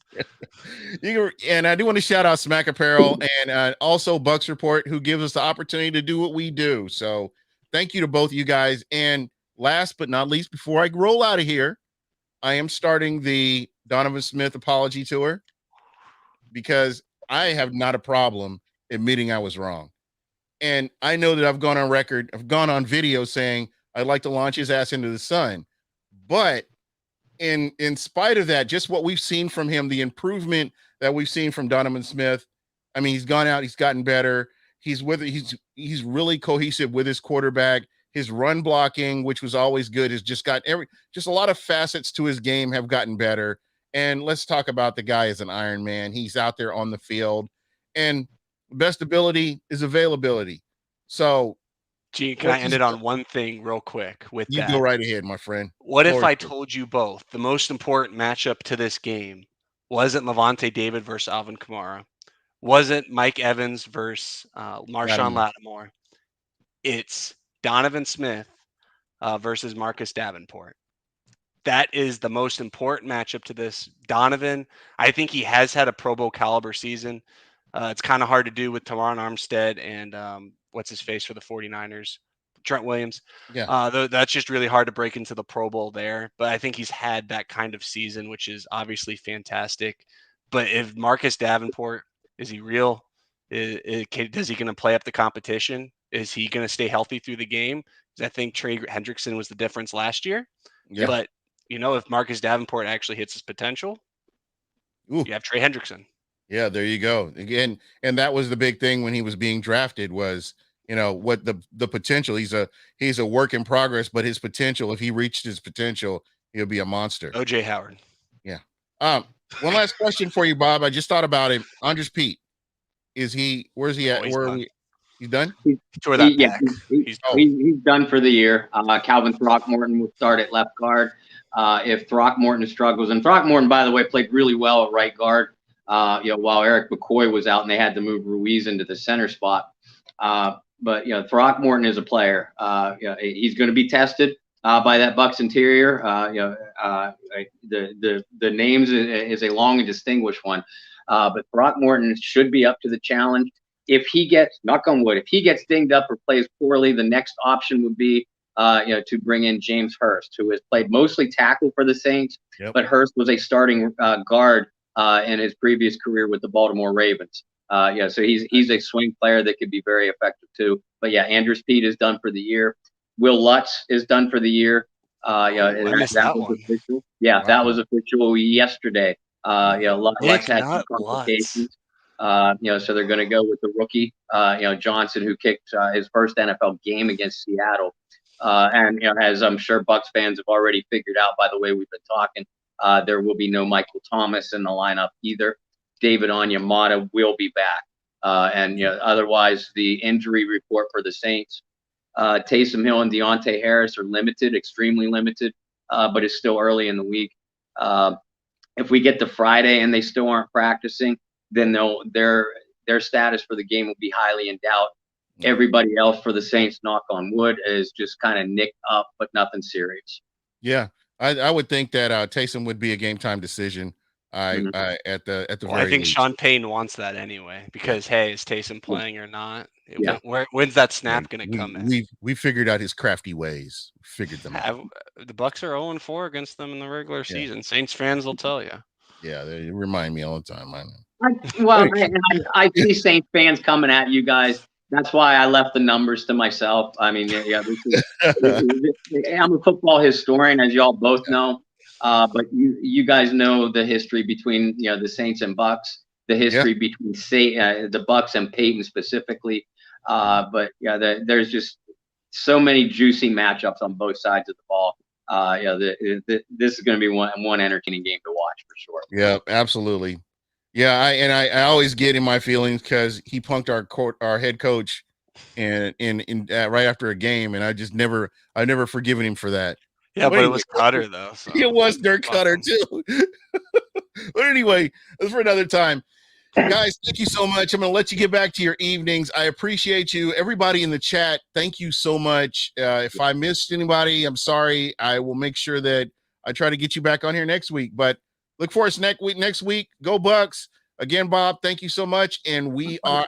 And I do want to shout out Smack Apparel and also Bucs Report, who gives us the opportunity to do what we do. So thank you to both of you guys. And last but not least, before I roll out of here, I am starting the Donovan Smith apology tour because I have not a problem admitting I was wrong. And I know that I've gone on record, I've gone on video saying I'd like to launch his ass into the sun. But in spite of that, just what we've seen from him, the improvement that we've seen from Donovan Smith, I mean, he's gone out, he's gotten better. He's really cohesive with his quarterback. His run blocking, which was always good, has just got just a lot of facets to his game have gotten better. And let's talk about the guy as an Iron Man. He's out there on the field, and best ability is availability. So, Gene, can I end it on one thing real quick with you that? go right ahead, my friend. What if I told you both the most important matchup to this game wasn't Levante David versus Alvin Kamara? Wasn't Mike Evans versus Marshawn Lattimore? It's Donovan Smith versus Marcus Davenport. That is the most important matchup to this. Donovan, I think he has had a Pro Bowl caliber season. It's kind of hard to do with Teron Armstead and what's his face for the 49ers, Trent Williams. Yeah. That's just really hard to break into the Pro Bowl there. But I think he's had that kind of season, which is obviously fantastic. But if Marcus Davenport, is he real? Is he going to play up the competition? Is he going to stay healthy through the game? Because I think Trey Hendrickson was the difference last year. Yeah. But if Marcus Davenport actually hits his potential, you have Trey Hendrickson. Yeah, there you go. Again, and that was the big thing when he was being drafted was, what the potential. He's a work in progress, but his potential, if he reached his potential, he'll be a monster. OJ Howard. Yeah. One last question for you, Bob. I just thought about him. Andres Pete. Where's he at? He's done. He's done? He tore that back. He's done for the year. Calvin Throckmorton will start at left guard. If Throckmorton struggles, and Throckmorton, by the way, played really well at right guard, while Eric McCoy was out and they had to move Ruiz into the center spot. But Throckmorton is a player. He's going to be tested by that Bucs interior. The names is a long and distinguished one. But Throckmorton should be up to the challenge. If he gets, knock on wood, if he gets dinged up or plays poorly, the next option would be to bring in James Hurst, who has played mostly tackle for the Saints, but Hurst was a starting guard in his previous career with the Baltimore Ravens. So he's a swing player that could be very effective too. But Andres Pete is done for the year. Will Lutz is done for the year. That was official. Yeah, that was official yesterday. Lutz had some complications. So they're going to go with the rookie, Johnson, who kicked his first NFL game against Seattle. And as I'm sure Bucs fans have already figured out by the way we've been talking, there will be no Michael Thomas in the lineup either. David Onyemata will be back. Otherwise, the injury report for the Saints, Taysom Hill and Deontay Harris are limited, extremely limited, but it's still early in the week. If we get to Friday and they still aren't practicing, then their status for the game will be highly in doubt. Everybody else for the Saints, knock on wood, is just kind of nicked up, but nothing serious. Yeah, I would think that Taysom would be a game time decision. At the very I think least. Sean Payton wants that anyway because is Taysom playing or not? When's that snap going to come in? We figured out his crafty ways. We figured them out. The Bucs are 0-4 against them in the regular season. Saints fans will tell you. Yeah, they remind me all the time. I know. I see Saints fans coming at you guys. That's why I left the numbers to myself. I mean, I'm a football historian, as y'all both know. But you guys know the history between the Saints and Bucs, the history between the Bucs and Peyton specifically. There's just so many juicy matchups on both sides of the ball. This is going to be one entertaining game to watch for sure. Yeah, absolutely. Yeah, I always get in my feelings because he punked our head coach in right after a game, and I've never forgiven him for that. Yeah, but it was Cutter though. So. It was Dirk Cutter too. But anyway, that's for another time. Guys, thank you so much. I'm going to let you get back to your evenings. I appreciate you. Everybody in the chat, thank you so much. If I missed anybody, I'm sorry. I will make sure that I try to get you back on here next week. But look for us next week. Go Bucs. Again, Bob, thank you so much. And we are